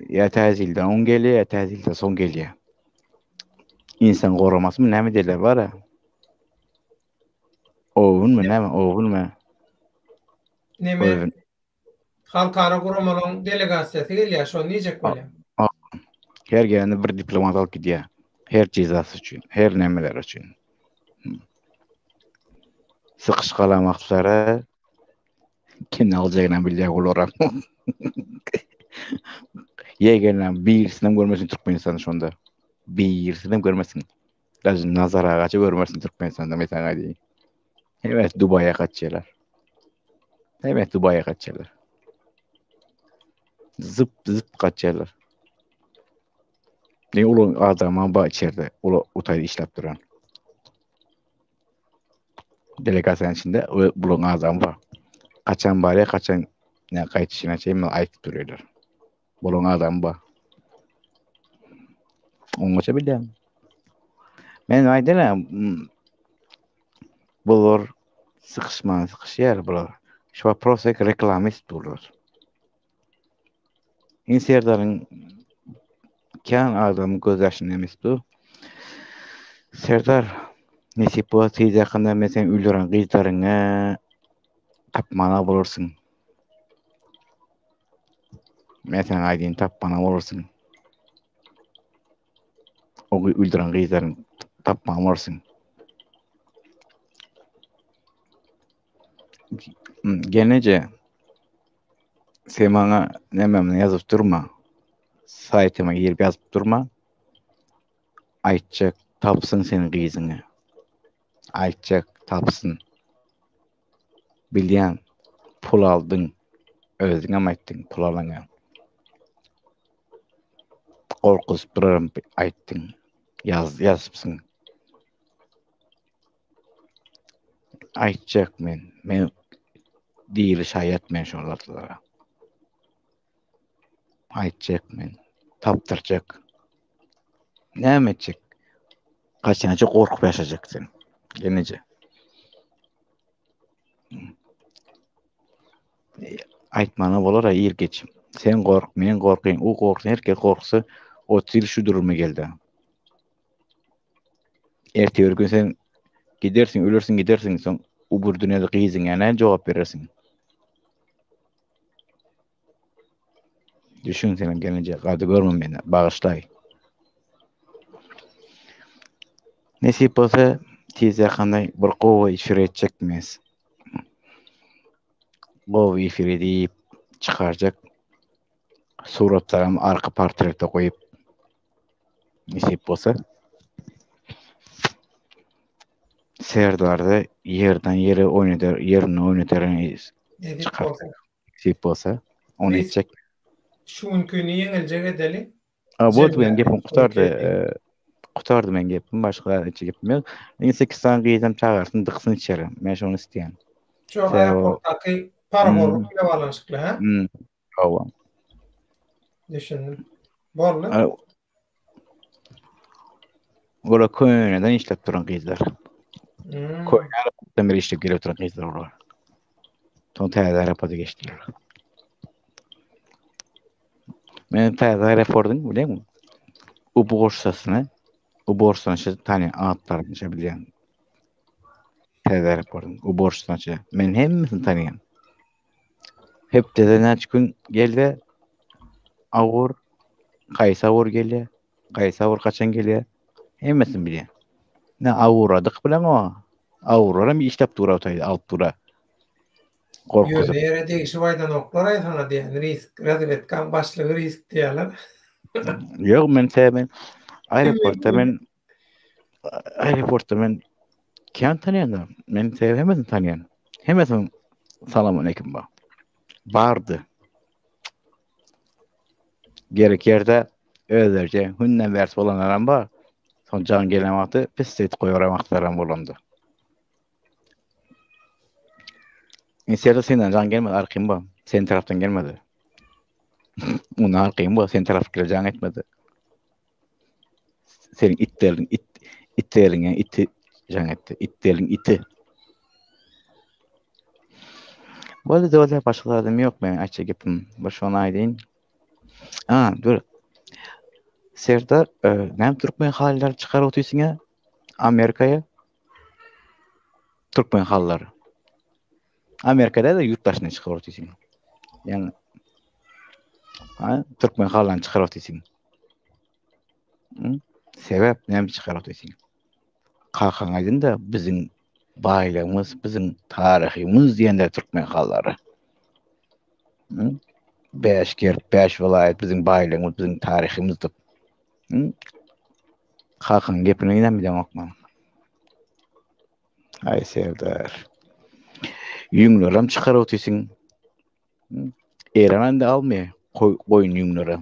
Ya täzilden on gelýär, ya täzilden soň gelýär. İnsan goramasmy näme diýerler bara. Oğul mu näme, oğul mu? Näme halkara guramalyň delegasiýasy gelýär, şonu niýjek bolýar? Her gelende bir diplomat alıp gidiyor. Her cezası için, her nemeler için. Sıkış kalamaklara kim alacağını bilecek olarak. Yeğenen birisinin görmesin Türkmenistan'da şu anda. Birisinin görmesin. Lazım nazara kaçı görmesin Türkmenistan'da mesela değil. Evet Dubai'ye kaçıyorlar. Evet Dubai'ye kaçıyorlar. Zıp zıp kaçıyorlar. Ne olur adamın bağ içeride. Ulu utayda işlep duran. Delegasyon içinde bulun adam var. Kaçan bari kaçan ne kayıtışına şey mi ayıp duruyorlar. Bulun adam var. Onu bilen. Men aydın bulur sıkışıyor bulur. Şu prosek reklamist bulur. İnserdarın kan adamın göz yaşını emis bu. Serdar nesip bu tez yakında mesela üldüren kızlarına tapmana bulursun. Mesela aydın tapmana bulursun. O üldüren kızların tapmana bulursun. Genece sen bana nememle yazıp durma. Saytıma girip yazıp durma. Aytacak tapsın senin kızını. Aytacak tapsın. Bilyen pul aldın. Özüne mi ayttın pul alana? Korkus bir ayttın. Yazıpsın. Aytacak men değil şayet men şolardılara. Aytacak men. Taptıracak. Ne edecek? Kaçınca korkup yaşayacaksın. Genece. Aytmana bolar ýer geçim. Sen kork, men korkayım, o korksun, herkes korksa, o til şu duruma geldi. Ertesi gün sen gidersin, ölürsin, gidersin, son o bir dünyada kıyızın yani cevap verirsin. Düşün senin gelince, kadı görmem beni, bağışlay. Nesip olsa, tez yakında bir kova ifir edecek miyiz? Kova ifir edip, çıkaracak. Suratlarım arka portrete koyup, nesip olsa, Serdar'da yerden yere oynatar, yerini oynatarını çıkartacak. Nesip olsa, onu edecek. Şunkünü yeňiljek edeli. Bu ben gepim Kutardy men gepim, başga hiç gepim ýok. 8 saat gyýdam çagarsyn, dyksyn içeri. Men şonu isleýän. Şu aeroportdaky paraboluk bile balanşykly, ha? Hawa. Düşündüm. Bolly. Ola köýneden işlep duran gyzlar. Köýneden bir işlep gelip duran gyzlar olar. Ton täze aeroporta geçdiler. Men taýza aeroportun bilenmi? O borsasyny şu tany atlaryny şu bilýän. Taýza aeroportun o borsasyny men hemmesini tanýan. Hep de näçe gün gelde awur, gaýsa awur gelýär, gaýsa awur kaçan gelýär, hemmesini bilýän. Ne awuradyk bilen o. Awuraram işlep dura taýda, alyp dura. Gorkusyp. Ýöne degişi baýdan oklar aýtana diýen risk, razvedkan başlygy risk diýerler. Ýok men tämen aeroportda men kim tanıyan? Men hemmesini tanıyan. Hemmesini salam aleyküm ba. Bardı. Gerek yerde özlerce hünnen vers bolanaram ba. Son can gelen vakti pislet koyaram aktaram bolandı. İnsiyada senden can gelmedi arkayım ba. Senin taraftan gelmedi. Onu arkayım ba. Senin taraf can etmedi. Senin itlerin iti can etti. İtlerin iti. Böyle de öyle başkalarım yok ben açık yapım. Başına aydın. Dur. Serdar, nem Türkmen halleri çıkar otuyorsun ya Amerika'ya. Türkmen halleri. Amerika'da da yurttaşına çıkar otuyorsun. Yani Türkmen hallerini çıkar otuyorsun. Sebep nem çıkar otuyorsun. Kalkan aydın da bizim baylığımız, bizim tarihimiz diyenler Türkmen halleri. 5 vilayet bizim baylığımız, bizim tarihimizdir. Kalkan gepine inanmayacağım okmam. Ay Serdar. Yünglerim çıkar otuyorsun. İran'dan da almıyor. Koyun yüngleri.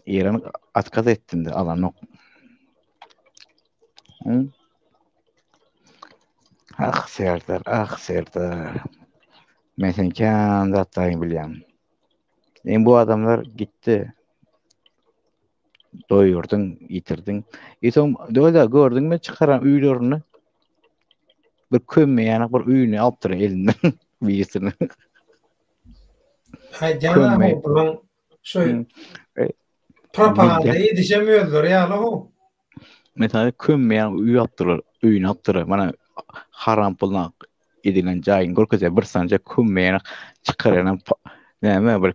İran'ı atkaz ettim de alan yok. Ah Serdar. Ben seni kendi hattayım biliyorum. Bu adamlar gitti. Doyurdun, yitirdin. Son öyle gördün mü çıkaran üylerini bir kömmeyen bir üyünü alıp durun elinden birisini. Jana bunun şu propaganda yetişemiyorlar ya o. Mesela kömmeyen üy attırır, üyünü attırır. Bana haram puluna edilen cayın gorkazya bir sanca kömmeyen çıkaran ne bir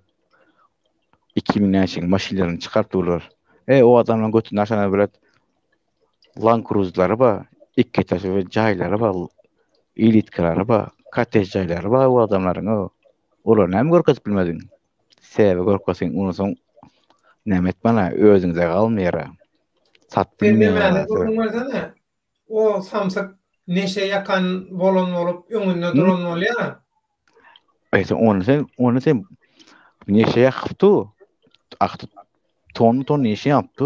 2000 yaşın maşinlerini çıkartırlar. O adamla götünden aşağıya böyle Land Cruiser'ları var, iki taşı ve cayları var, elitkarları var, katej cayları var o adamların o. Olar näme gorkas bilmedin? Sebäbi gorkasyn onu soň nämet bana özüňize galmaýar. Sat bilmeýär. O samsak neşe yakan bolon olup öňünde duran bolýar. Onu sen neşe yakypdy? Akty ton neşe yapdy?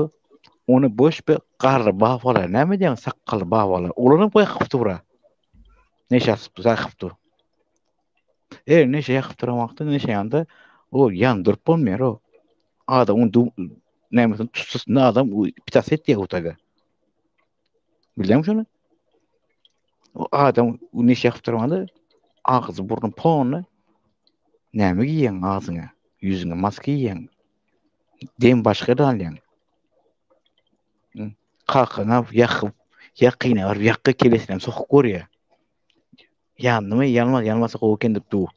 Onu boş bir garry bawalar, näme diýen sakkaly bawalar. Olaryň yakypdy bura. Neşe yakypdy? Neşe yakyp duramaqdy, neşe ýanda o ýandyryp bolmaýar o. Adam onu näme tutsasyň adam pitas etdi ýa-da. Bilýärmi şonu? O adam neşe yakyp durmady, agyzy burnu pony näme giýen agyzyna, ýüzüne maska giýen. Dem başga da alýan. Kakana yakyp, yakyna bar, yakka kelesinem sokup görýär. Yandymy, yanmasa gowy kendip du.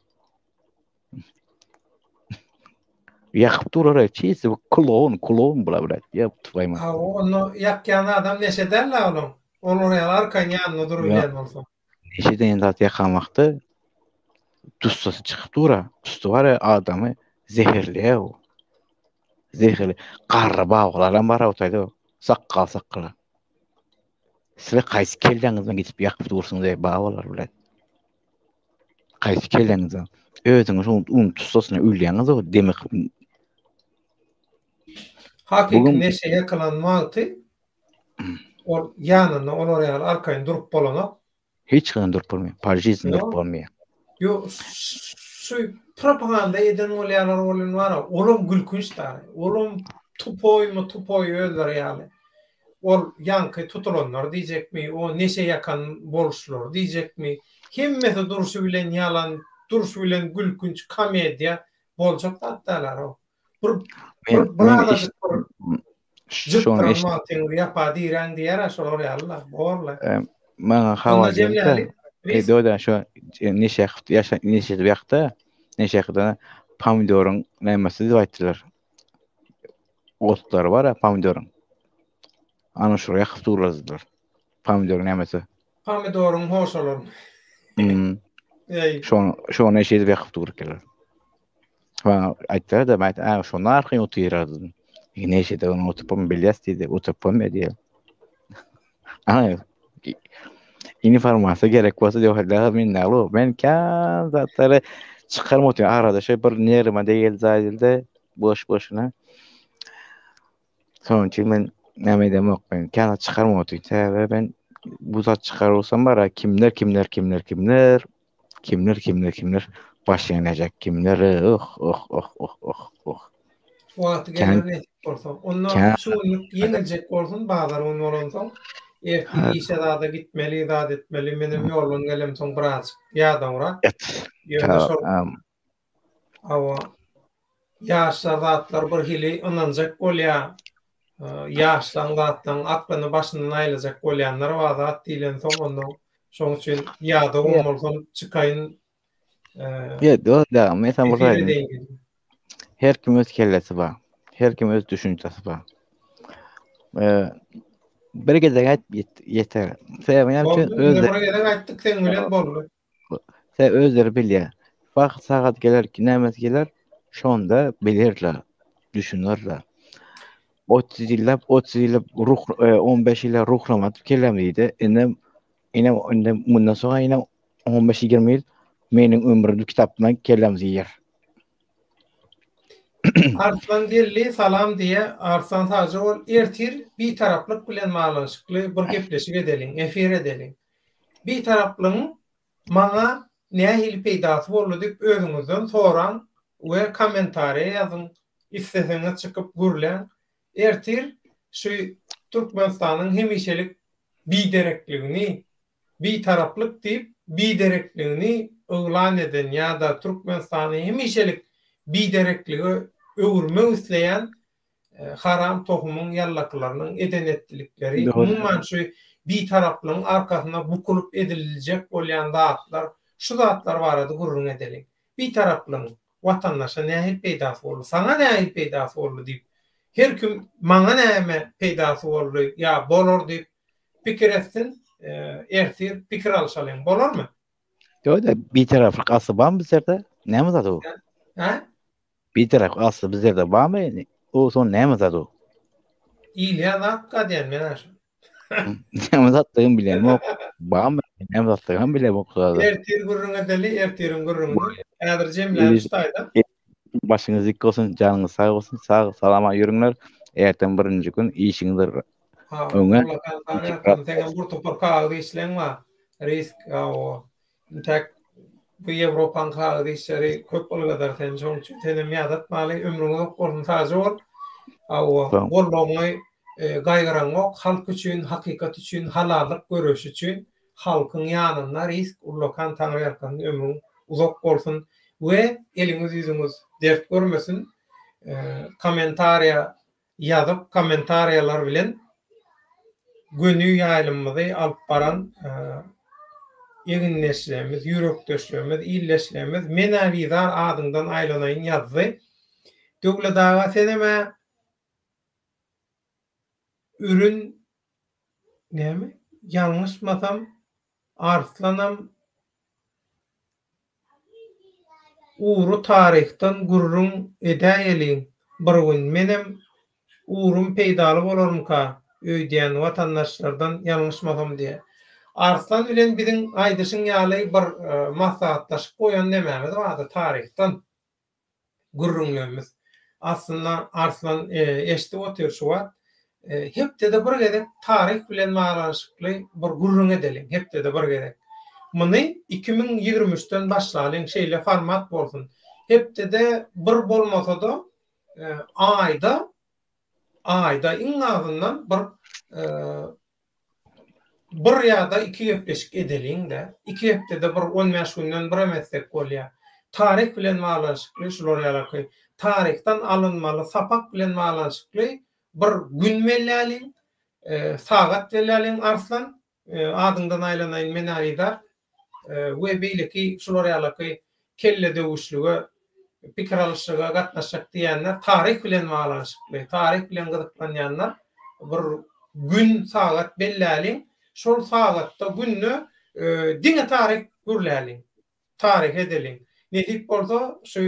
Yakyp durar, çeýse klon bular. Ýap tuýma. Onu yakýan adam neşe derler onu. Olur arkan ýanyna durup bilýän bolsa. Neşeden zat yakanmakdy. Tutsasy çykyp dura. Tustu var adamy zehirleýär o. Zehirli. Garry baglaran bar otayda. Sakkal. Size kaysy keldiňizden gidip yakyp dursunuz diýip baglar bilen. Kaysy keldiňizden özüňiz onu tutsasyna ülýäňiz o demek. Hakiki neşe yakalanmagy o ýanyna olar arkaýyn durup bolana hiç kyn durup bolmaýar. Parjizm durup bolmaýar. Yo şu propaganda eden bolýarlar bolan bar. Olum gülkünç da. Olum tupoy öldür ýaly. Ol ýanky tutulanlar diýjekmi? O neşe yakan bolşlar diýjekmi? Hemmeti duruşy bilen ýalan, duruşy bilen gülkünç komediýa boljak tatdalar o. Men iş şonu Jıptıran eş maltyny ýapa diýen diýer şolar ýaly borla. Maňa Onda hawar geldi. jemläli biz Doda şu neşe ýaşa neşe ýakda neşe ýakda pomidoryň nämesi diýip aýtdylar. Otlar var ya pomidorun. Ana şuraya yakıp dururlar. Pomidorun nämesi. pomidoryň hoş olur. Ey, Şonu eşeği yakıp dururlar. Bana aýtdylar da ben şonu arkaň oturýardyň. Neşede onu oturup bilýäs diýdi. Oturup diýdi. Ana informasiýa gerek bolsa diýip men nälo men kan zatlary çykarmak üçin arada şöyle bir nerime diýil zaýyldy boş-boşuna. Son için ben näme demek ben kana çıkarmak üçin ben bu zat çıkarursam bara kimler başlanacak kimler wagt gelir bolsa. Onda şuňluk ýeňiljek bolsun bazar onu bolansoň erki işe da gitmeli, zat etmeli, menim ýolum gelem soň biraz ýa-da ýöne şol awa ýaşlar zatlar bir hili ynanjak bolýar. Yaşlan zatdan aklyny başyndan aýlajak bolýanlar var zat diýilen soň ondan şoň üçin ýa-da bolmaly çykaýyn. Da mesela burada her kim öz kellesi var. Her kim öz düşüncesi var. Bir gede yeter. Sen özleri bilýär. Wagt sagat geler ki nämet geler şonda bilirler, düşünürler. 30 ýyl ruh 15 ýyl ruhlamatyp kelemdi. Ine bundan soňra ine 15-20 ýyl meniň ömrümde kitapdan kelam diýer. Arslan dilli salam diye Arslan sadece ol ertir bir taraplık bilen malaşıklı bir gepleşik edelim, efir edelim. Bir taraplyň maňa nähili peýdasy boldy diýip özüňizden soran we kommentariýa ýazyň. İsteseňiz çykyp gürlen. Ertir şu Türkmenistanyň hemişelik biderekligini, bir taraplyk diýip biderekligini öwlan eden ýa-da Türkmenistanyň hemişelik biderekligi öwürmek isleýän haram tohumyň ýallaklarynyň edenetlikleri umumyň şu bir taraplyň arkasyna bukulup ediljek bolýan zatlar, şu zatlar barady gurrun edelim. Bir taraplyň watandaşa nähili peýdasy boldy, saňa nähili peýdasy boldy diýip her kim maňa näme peýdasy boldy ýa bolar diýip pikir etsin, ertir pikir alşalyň bolarmy? Ýa-da bir taraplyk asy barmy bizlerde? Näme zat o? Bir taraf aslı bizlerde var mı? O son näme zat o? İlya zakka diýen men aşy. Näme zatdygyny bilmem. Barmy? Näme zatdygyny bilmem. Ertir gurrun edeli, ertirin gurrun. Häzir jemläp tutayda. Başyňyz dik bolsun, janyňyz sag bolsun, salama ýürüňler. Erten birinji gün işiňizdir. Öňe sen bu topar kağıdı işleň var. Risk o tek bu Ýewropaň kağıdy işleri köp bolýar sen şoň üçin senem ýadatmaly ömrüňiz bolsun taýjy bol. Bolmagy gaýgyranmak halk üçin, hakykat üçin, halallyk görüş üçin halkyň ýanynda risk urlakan taňry ýaratan ömrüň uzak bolsun we eliňiz ýüzüňiz dert görmesin. Kommentariýa ýazyp kommentariýalar bilen günü ýaýlymyzy alyp baran eginleşlerimiz, yürekdeşlerimiz, illeşlerimiz menavizar adyňdan aýlanaýyn ýazdy. Döwlet daga seneme ürün näme? Ýalňyşmasam Arslanam uğru tarihten gurrun edäýeli bir gün menem uğrum peýdaly bolarmyka öýdýän watandaşlardan ýalňyşmasam diye. Arslan bilen biziň aýdyşyň ýaly bir maslahatdaşyp goýan nämämiz bardy tarihten gurrunlarymyz. Aslında Arslan eşdi otur şu wagt hepde de bir gedek tarih bilen malaşykly bir gurrun edelim. Hepde de bir gedek. Muny 2023-den başlalyň şeýle format bolsun. Hepde de bir bolmasa da ayda iň azyndan bir ýa-da iki gepleşik edeliň de, iki hepde de bir 15 günden bir emesek bolýar. Tarih bilen malaşykly şular ýaly tarihten alınmaly, sapak bilen bağlanşykly bir gün belläliň, sagat belläliň arslan, adyňdan aýlanaýyn men aýdar, we beýleki şular ýalyky kelle döwüşlüge, pikir alşyga gatnaşjak diýenler tarih bilen bağlanşykly, tarih bilen gyzyklanýanlar bir gün sagat belläliň, şol sagatda günni diňe tarih gürläliň, tarih edeliň. Nedip bolsa şu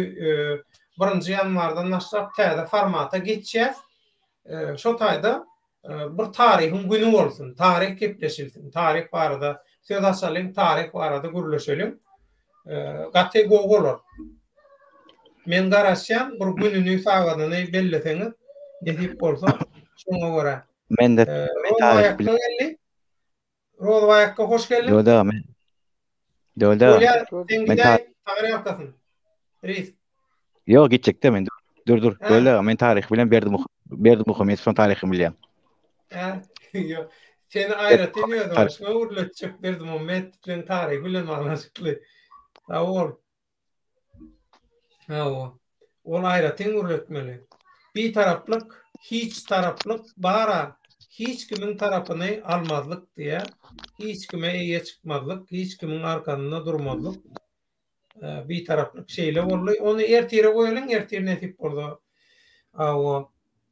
1-nji ýanwardan başlap täze formata geçýär. Şo taýda bir tarihin günü bolsun, tarih gepleşilsin, tarih barada söz açalyň, tarih barada gürleşelim. Gaty gowy bolar. Men garaşýan bir gününi sagadyny belleseňiz, nedip bolsa şoňa görä. Men de tarih bilen Rodwayakka hoş geldin. Doda men Öyle sen men gidäy, tagary ýaptasyn. Reis. Yo gitjekde men dur. Ha? Doda men tarih bilen berdim Muhammed tarihim bilýän. Yo. Seni aýrat edýär, başga urlatjak berdim o metlen tarih bilen bağlanşykly. Ol. Ol aýratyň urletmeli. Bir taraplyk, hiç taraplyk bara, hiç kimin tarapyny almazlyk diýe, hiç kime eýe çykmazlyk, hiç kimin arkanynda durmazlyk. Bir taraplyk şeýle boldy. Onu ertire goýalyň, ertire netip boldy.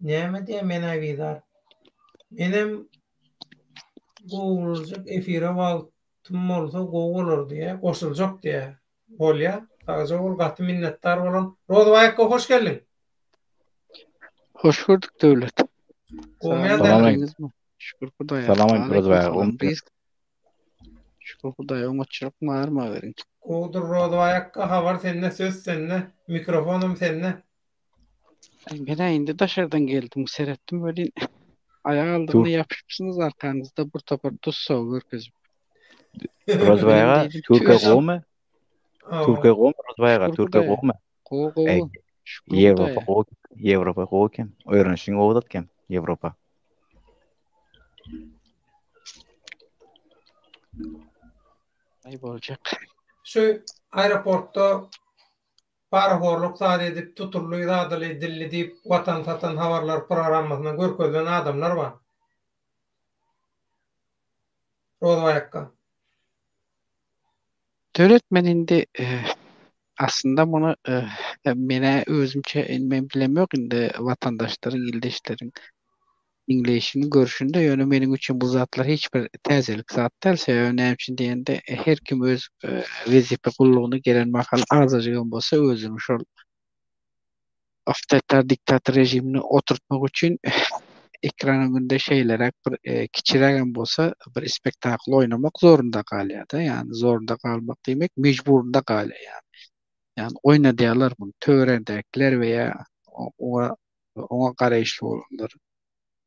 Näme diýe men aýdar. Menem goýuljak efire wagtym bolsa goýular diýe, goşuljak diýe bolýar. Taýja ol gaty minnetdar bolan. Rodwayakka hoş geldin. Hoş gördük Döwlet. Goýmaýan Şükür Hudaýa. Salam Rodway. Şükür Hudaýa, oňaçylyk barmy beriň? Odur Rodwayakka habar sende, söz sende, mikrofonum sende. Ben indi daşardan geldim, seretdim böyle ayağa aldygyny ýapypsyňyz arkanızda bir topar tuz sow görkezip. Rodway'a Türkiýe gomy? Türkiýe gomy Rodway'a Türkiýe gomy? Gowy. Ýewropa gowy. Öýrenişiň gowdatken Ýewropa. Ay boljak. Şu aeroportda paraxorluk zat edip tuturly zadaly dilli diýip watan satan habarlar programmasyna görkezlen adamlar bar. Rodwayakka. Döwlet men indi aslında bunu mene özümçe men bilemok indi vatandaşlaryň, ildeşleriň İngleşini görüşünde ýöne meniň üçin bu zatlar hiç bir täzelik zat däl. Näme üçin diýende her kim öz wezipe gullugyny gelen makal azajagan bolsa özüni şol awtoritar diktator rejimini oturtmak üçin ekran önünde şeýlerek bir kiçirägen bolsa bir spektakl oynamak zorunda galýar da. Ýani zorunda galmak diýmek mejburunda galýar ýani. Ýani oýnadýarlar bunu töwerendäkler weýa oňa garaýşly bolanlar.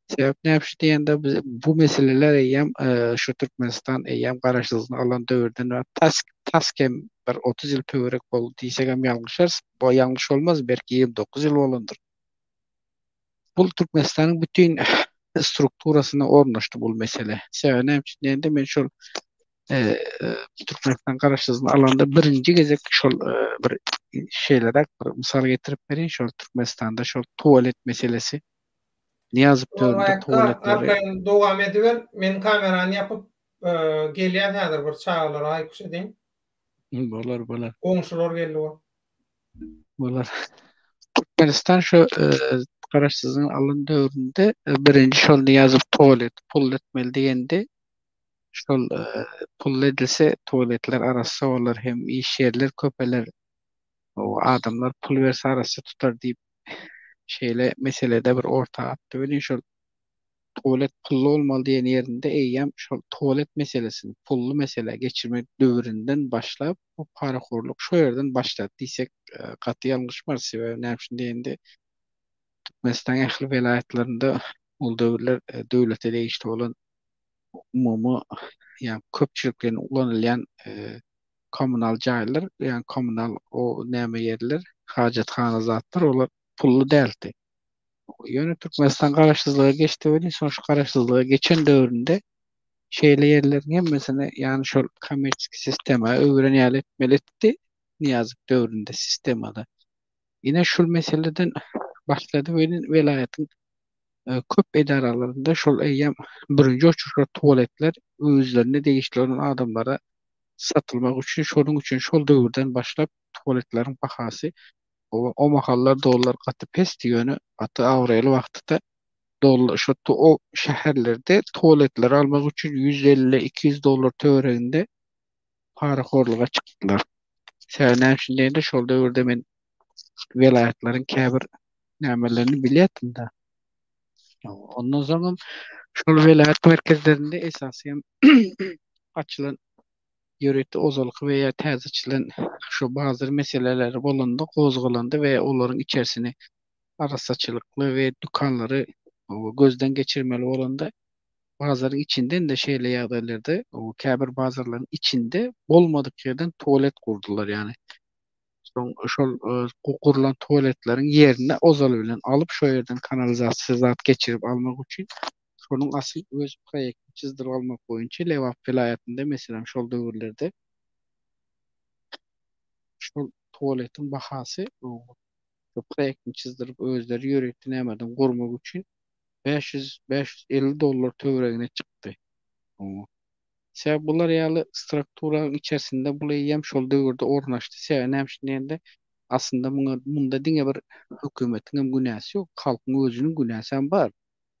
Sebäp näme diýende bu meseleler eýem şu Türkmenistan eýem garaşsyzlygyny alan döwürden we taskem bir 30 ýyl töwerek boldy diýsek hem ýalňyşar. Bu ýalňyş bolmaz, belki 29 ýyl bolandyr. Bu Türkmenistanyň bütün strukturasyna ornaşdy bu mesele. Sebäp näme diýende men şol Türkmenistan garaşsyzlygyny alanda birinji gezek şol bir şeýlerek bir mysal getirip berin, şol Türkmenistanda şol tualet meselesi. Niyazıp döwürde tualetleri. Arkaň dowam ediber. Men kamerany ýapyp gelýän häzir bir çağlar aýkuş edin. Bolar. Goňşular geldi. Bolar. Türkmenistan şu garaşsyzlygyny alan döwüründe birinji şol niyazıp tualet pul etmeli diýende şol pul edilse tualetler arasy bolar hem iş ýerler köpeler. O adamlar pul berse arasy tutar diýip şeýle meselede bir orta atdy. Berin şol tualet pullu olmaly diýen ýerinde eýem şol tualet meselesini pullu mesele geçirmek döwründen başlap bu paraxorluk şu ýerden başlady diýsek gaty ýalňyşmar. Sebäbi näme üçin diýende Türkmenistan ähli welaýatlarynda ol döwürler döwlete değişdi bolan umumy ýani köpçülikden ulanylýan kommunal jaýlar, ýani kommunal o näme ýerler, hajathana zatlar olar pullu däldi. Ýöne Türkmenistan garaşsyzlyga geçdi we soň şu garaşsyzlyga geçen döwründe şeýle ýerleriň hemmesine ýani şol kommersiýa sistema öwrenýäl etmeli etdi. Niýazyk döwründe sistemada Yine şu meseleden başladı benim velayetin köp edaralarında şol eyyam birinci uçuşlar tuvaletler özlerine değiştiren adamlara satılmak için şolun için şol döwürden başlap tuvaletlerin bahası o mahallar dollar katı pes diýeni atı awraýly wagtda dollar şu o şäherlerde tuvaletler almak için 150-200 dollar töwereginde para horluğa çykdylar. Sänem şeýle şol döwürde men velayetlerin käbir nämelerini bilýärdim da. Ondan sonra şol velayet merkezlerinde esasen açılan ýörekde ozalyk veya täze açylan şu bazı meseleler bolanda gozgalandy we olaryň içerisine arasaçylykly we dükanlary gözden geçirmeli bolanda bazıların içinden de şeyle ýagdaýlarda o käbir bazarlaryň içinde bolmadyk ýerden tuvalet kurdular yani. Soň şol kurulan tuvaletleriň ýerine ozaly bilen alyp şo ýerden kanalizasiýa zat geçirip almak üçin şonuň asyl öz proýektini çizdirip almak boýunça Lewap vilayatynda meselem şol döwürlerde şol tuvaletin bahasy şu proýektini çizdirip özleri ýörekli nämerden gurmak üçin 500-550 dollar töweregine çykdy. Sebäp bular ýaly strukturaň içerisinde bular şol döwürde ornaşdy. Sebäp näme aslında munda diňe bir hökümetiň hem günäsi ýok, halkyň özüniň günäsi hem bar.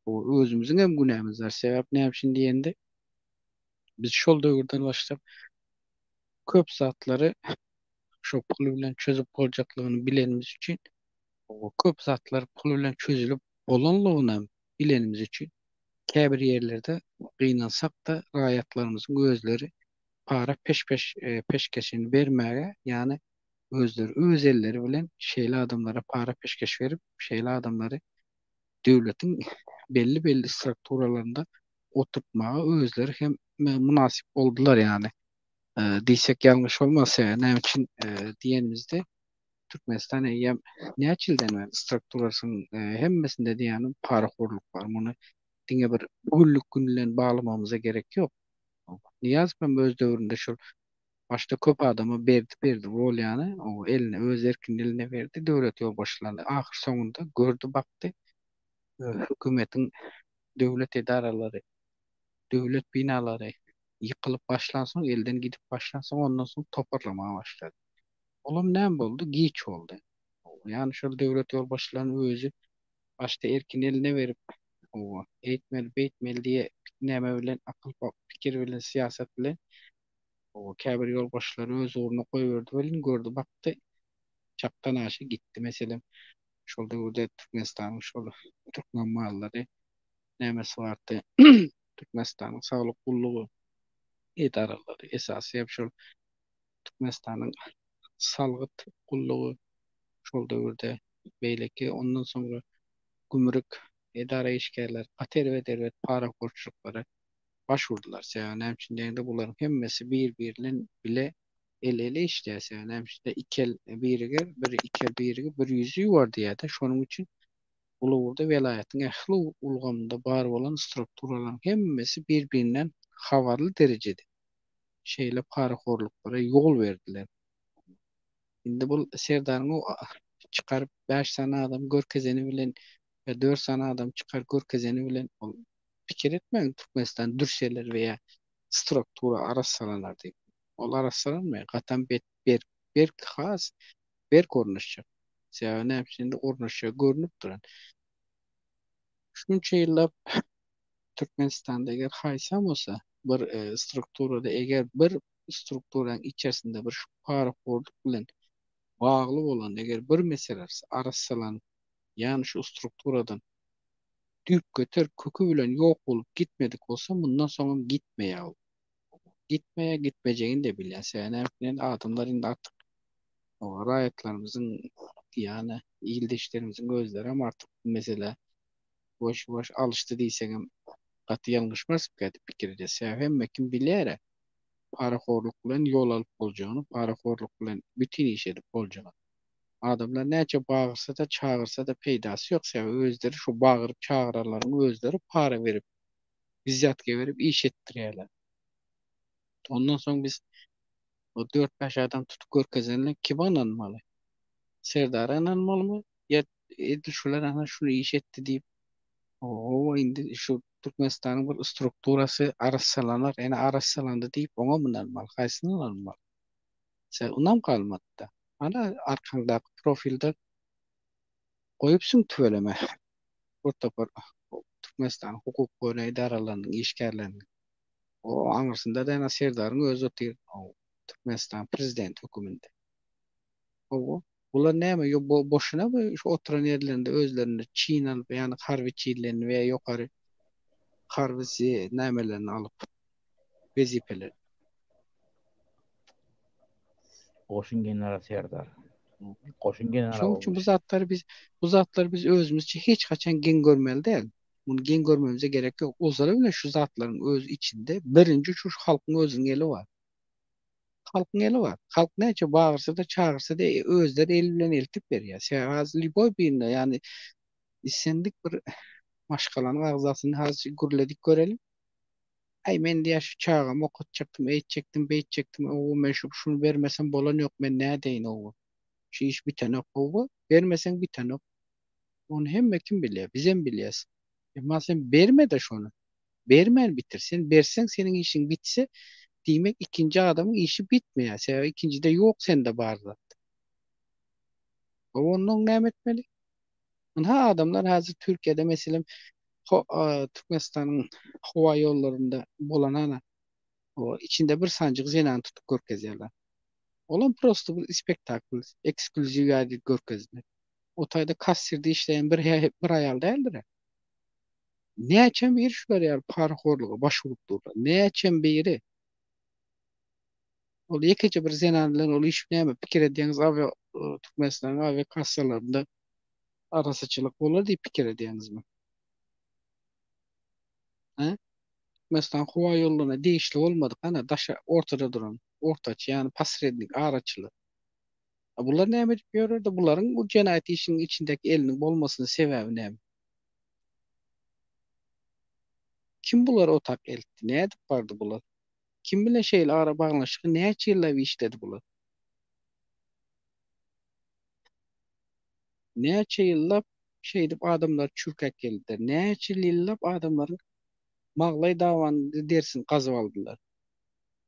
O özümiziň hem günämiz bar. Sebäp näme üçin diýende biz şol döwürden başlap köp zatlary şo pul bilen çözüp boljaklygyny bilenimiz üçin o köp zatlar pul bilen çözülüp bolanlygyny bilenimiz üçin käbir ýerlerde gynansak da raýatlarymyzyň özleri para peşkeşini bermäge, ýani özleri öz elleri bilen şeýle adamlara para peşkeş berip, şeýle adamlary döwletiň belli strukturalarynda oturtmaga özleri hem münasip boldular ýani. Diýsek ýalňyş bolmasa, näme üçin diýenimizde Türkmenistan eýem näçilden beri strukturasynyň hemmesinde diýenim paraxorluk bar. Muny diňe bir günlük gün bilen baglamamyza gerek ýok. Niýazmam öz döwründe şol başta köp adama berdi rol ýany o eline öz erkin eline berdi döwlet ýolbaşçylaryny ahyr soňunda gördü bakdy hökümetiň döwlet edaralary döwlet binalary ýykylyp başlansoň elden gidip başlansoň ondan soň toparlamaga başlady. Olam näme boldy? Giç boldy. Ýani şol döwlet ýolbaşçylarynyň özü başta erkin eline berip o eýtmeli beýtmeli diýe näme bilen akyl pikir bilen siýasat bilen o käbir ýolbaşçylary öz ugruna goýberdi bilen gördü bakdy çapdan aşy gitdi. Meselem şol döwürde Türkmenistanyň şol türkmen mallary nämesi bardy? Türkmenistanyň saglyk gullugy edaralary esasy hep şol Türkmenistanyň salgyt gullugy şol döwürde beýleki ondan soňra gümrük edara işgärler ater we derwet para gorçluklara başvurdular. Sebäp näme üçin diýende bularyň hemmesi bir-birinden bile ele işleýär. Sebäp näme üçin iki el biriger, biri iki el biriger, bir ýüzi bar diýär-de. Şonuň üçin ulugurda velaýatyň ähli ulgamynda bar bolan strukturalaryň hemmesi bir-birinden habarly derejede şeýle paraxorluklara ýol berdiler. Indi bul serdaryň çıkaryp 5 sana adam görkezeni bilen ve 4 sana adam çıkar görkezeni bilen ol pikir etmeň Türkmenistan dürşeler veya struktura arassalar diýip. Ol arassalanmaýar. Gatan ber has ber gornuşjak. Sebäp näme üçin gornuşjak görnüp duran. Şunça ýyllap Türkmenistanda eger haýsam bolsa bir strukturada eger bir strukturaň içerisinde bir paraxorluk bilen bagly bolan eger bir mesele arassalan ýani şu strukturadan düp göter kökü bilen ýok bolup gitmedik bolsa bundan soňra gitmeýär. Gitmejegini de bilýär. Sebäp adamlar indi artık o raýatlarymyzyň ýani ildeşlerimizin gözleri hem artık mesele boş alışdy diýsem hem gaty ýalňyşmaz pikir edýär. Sebäp hemme kim bilýär paraxorluk bilen ýol alyp boljagyny, paraxorluk bilen bütün iş edip boljagyny. Adamlar näçe bagyrsa da çağırsa da peýdasy ýok. Sebäp özleri şu bagyryp çağırarlaryň özleri para berip bizatga berip iş etdirýärler. Ondan soň biz o 4-5 adam tutup görkezenle kim ananmaly? Serdar inanmalymy? Ya edil şular ana şunu iş etti diýip, o indi şu Türkmenistanyň bir strukturasy araçsalanar, ene araçsalandy diýip oňa mı inanmaly? Haýsyna inanmaly? Sen unam kalmady. Ana arkaňdaky profilde goýupsyň tüveleme. Orta bir Türkmenistan hukuk goýun idaralarynyň işgärlerini. O aňyrsynda da ene Serdaryň özü otyr. Türkmenistan prezident höküminde. O bular näme yo boşuna mı şu oturan yerlerinde özlerini Çin alıp yani harbi Çinlerini veya yukarı harbisi nämelerini alıp vezipeler. Goşun general Serdar. Goşun general Şoň üçin olmuş. bu zatlar biz özümizçe hiç kaçan gen görmeli değil. Bunu gen görmemize gerek yok. Olsa bile şu zatların öz içinde birinci şu halkın özüň eli var. Halkın eli var. Halk näçe bağırsa da çağırsa da özleri el bilen eltip berýär. Şäherli boy birine yani isendik bir maşgalanyň agzasyny hazır gürledik görelim. Ay men diýär şu çağam okutjakdym, eýtjekdim, beýtjekdim. O men şunu bermesem bolan ýok, men näde diýin o. Şu iş bitene gowy, bermesen bitene. Onu hemme kim bilýär? Bizem bilýäs. Emma sen berme de şonu. Bermen bitir. Sen bersen senin işin bitse diýmek ikinci adamın işi bitmeýär. Sen ikinci de ýok sende barda. O onuň näme etmeli? Ha adamlar hazır Türkiýede meselem Türkmenistanyň howa ýollarynda bolan ana o içinde bir sancık zenan tutup görkezýärler. Olan prosto bir spektakl, ekskluziv ýady görkezmek. O taýda kassirde işleýän bir aýal däldir. Näçe bir iş berýär parhorlugy, başvurup durlar. Näçe biri ol ýekece bir zenan bilen ol iş näme pikir edýäňiz Türkmenistanyň avia kassalarynda arasaçylyk bolar diýip pikir edýäňizmi? Ha? Türkmenistan howa ýollaryna değişli bolmadyk ana daşa ortada duran, ortaçy ýani pasrednik araçylyk. Bular näme diýip ýörerdi? Bularyň bu jenaýat işiniň içindäki eliniň bolmasynyň sebäbi näme? Kim bular otak eltdi? Näde bardy bular? Kim bilen şeýle ara baglanşyk näçe ýyllap işledi bular? Näçe ýyllap şeýdip adamlar çürkek geldiler. Näçe ýyllap adamlar maglay dawany dersin gazyp aldylar.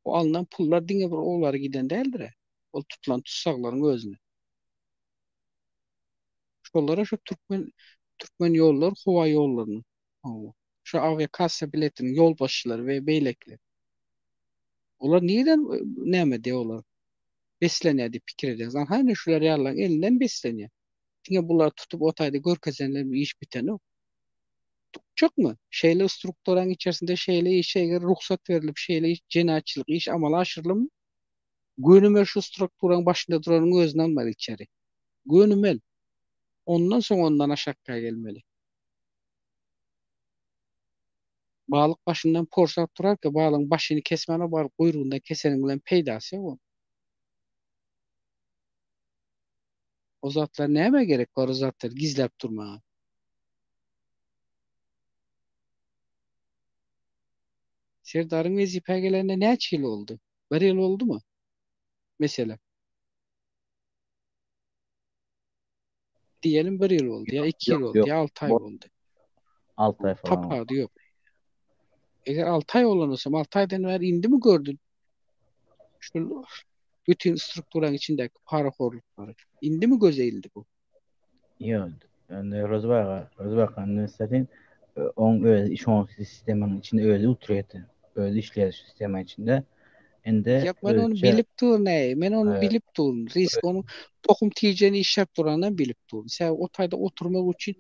O alınan pullar diňe bir oglary giden däldir. O tutulan tutsaklaryň özüne. Şollara şu Türkmen ýollar, howa ýollaryny. Şu avia kassa biletiniň ýol başçylary we beýlekler. Olar niýeden näme diýerler? Beslenýär diýip pikir edýär. Haýny şular ýarlaryň elinden beslenýär. Diňe bular tutup otaýda görkezenler bir iş biteni. Çokmu? Şeýle strukturanyň içerisinde şeýle işe ruhsat berilip şeýle iş jenaýatçylyk iş amala aşyrylmy? Gönümel şu strukturaň başynda duranyň özüne almaly içeri. Gönümel. Ondan soň ondan aşakka gelmeli. Balyk başyndan porsap durarka balyň başyny kesmene bar guyrugynda keseniň bilen peýdasy o. O zatlar näme gerek bar o zatlar gizläp durmagy? Serdaryň wezipe gelende näçe ýyl boldy? Bir ýyl boldumy? Mesela. Diyelim bir ýyl boldy, ya 2 ýyl Yok boldy, yok. ya 6 aý boldy. 6 ay falan oldu. Tapady ýok. Eger 6 aý bolanysam 6 aýdan bäri indimi gördün? Şu bütün strukturaň içindäki paraforluklary. Indimi gözeýildi bu? Yok. Yani Rozbaka Üniversitetin on öz iş sisteminin içinde özü oturuyordu. Özü işleyen sistemin içinde. Ende Ya men onu özce bilip durnaý, men onu bilip durn. Risk onu tokum tijeni işlep durandan bilip durn. Sen o taýda oturmak üçin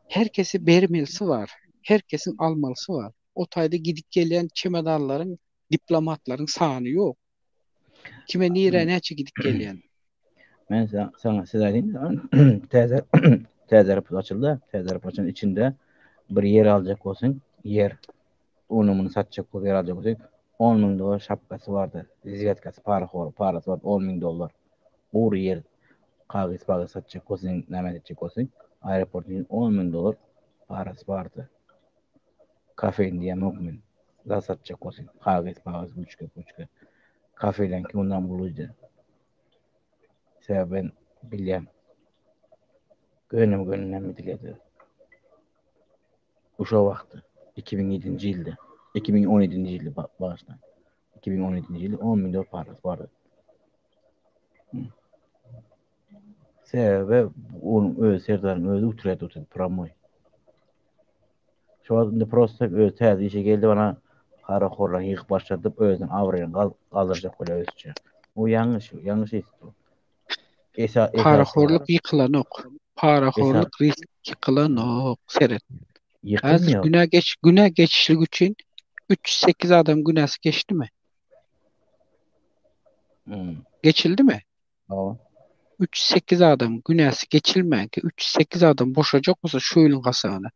herkesi bermelisi var. Herkesin almalısı var. O taýda gidip gelýän çemedarlaryň, diplomatlaryň sany ýok. Kime nire näçe gidip gelýän? ben sana size diyeyim. Teze rapor açıldı. Teze raporun içinde bir yer alacak olsun. Yer unumunu satacak olsun. Yer alacak olsun. $10.000 şapkası vardı. Ziyadkası parası vardı. $10.000. Uğur yer kağıt satacak olsun. Nemet edecek olsun. Aeroportun $10.000 parası vardı. Kafein diye mümkün. Da satacak olsun. Kağıt buçuk. Kafeden ki bundan buluydu. Ben bilýän. Gönüm edilýär. Uşo wagty 2007-nji ýylda, 2017-nji ýylda başdan. 2017-nji ýylda 10 milyon paras bardy. Sebäbi onuň öz serdaryny özü uturýardy promoy. Şu anda prosta öz täze işe geldi bana hara horlan ýygyp başladyp özüň awraýan galdyrjak bolýar özçe. O ýalňyş iş bu. Paraxorluk yıkılanok. Paraxorluk risk yıkılanok. Seret. Hazır günah geçişlik için 308 adam günahsı geçti mi? Geçildi mi? Tamam. 308 adam günahsı geçilmeyen ki 308 adam boşacak olsa şu ýylyň gasagyna.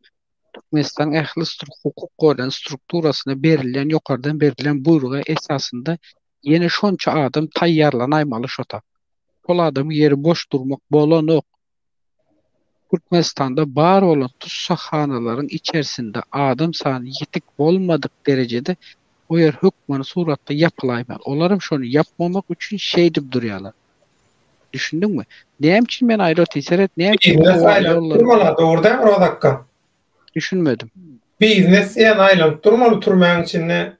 Türkmenistan ähli hukuk goýan strukturasına berilen ýokardan berilen buyruğa esasında ýene şonça adam taýýarlanaýmaly şota. Ol adam ýeri boş durmak bolanok. Türkmenistan'da bar olan tutsakhanalaryň içerisinde adam sany ýetik bolmadyk derecede o yer hükmany suratda yapılaýmaly. Olaryň şonu yapmamak üçin şey dip durýarlar. Düşündün mü? Näme men aýrat iseret, näme durmaly dogrudan o dakika. Düşünmedim. Biznes ýa aýlanyp durmaly turmagyň içinde.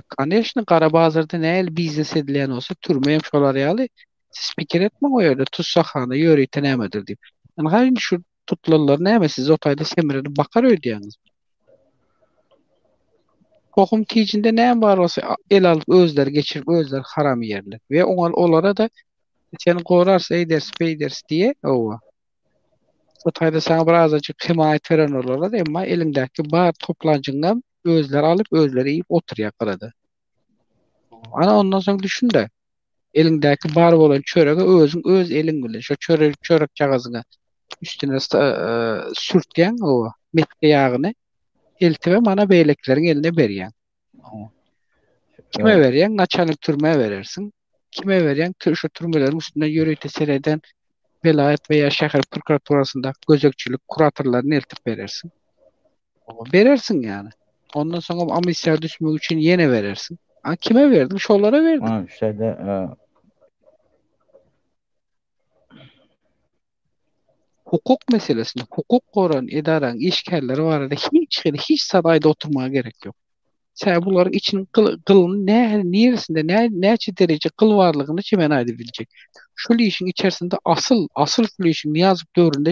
Конечно, Qarabazarda näil biznes edilen olsa türmeýem şolar ýaly. Siz pikir etmeň o ýerde tutsakhana ýöri nämedir diýip. Gaýyn şu tutullar näme siz otaýda semirip bakar öýdýäňiz. Hokum tijinde näme bar bolsa el alyp özleri geçirip özleri haram ýerler we olara da sen gorarsa eýders peýders diýe owa. Otaýda sana birazajyk himayet beren olar emma elindäki bar toplanjyňam özleri alıp özleri ýyp oturýar garada. Ana ondan soň düşün de elindäki bar bolan çörege öz eliň bilen şo çörek kagazyna üstüne sürtgen o metke ýagyny eltime mana beýlekleriň eline berýän. Kime berýän? Naçalnik türmeye berersin. Kime berýän? Şu türmelerin üstüne ýöreýte sereden velayet veya şäher prokuraturasynda gözekçilik kuratorlaryny eltip berersin. Berersin yani. Ondan soňra amnistiýa düşmek üçin ýene berersin. Kime verdin? Şolara verdin. Hukuk meselesinde hukuk goran edaran işgärleri barada hiç sadaýda oturmaga gerek ýok. Sen buların için kılın neresinde näçe derece kıl varlığını çimen aýdyp biljek. Şu işin içerisinde asıl şu işin Niýazow döwründe